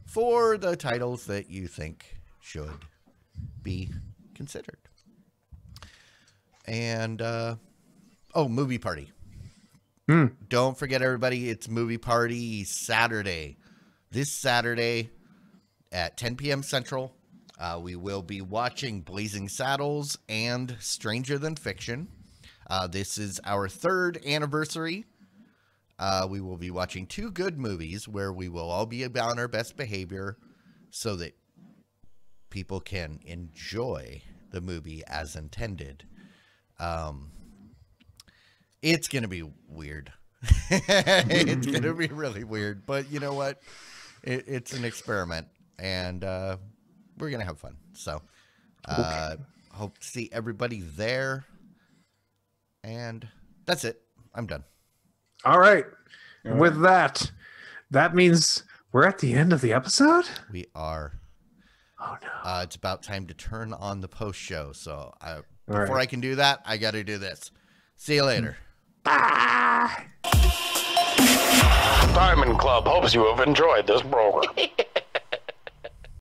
for the titles that you think should be considered. And, movie party. Don't forget, everybody, it's movie party Saturday. This Saturday at 10 p.m. Central. We will be watching Blazing Saddles and Stranger Than Fiction. This is our 3rd anniversary. We will be watching 2 good movies where we will all be on our best behavior so that people can enjoy the movie as intended. It's going to be weird. It's going to be really weird. But you know what? It's an experiment. And we're going to have fun. So hope to see everybody there. And that's it. I'm done. All right. And with that means we're at the end of the episode? We are. Oh, no. It's about time to turn on the post show. So before I can do that, I got to do this. See you later. Bye. Diamond Club hopes you have enjoyed this program.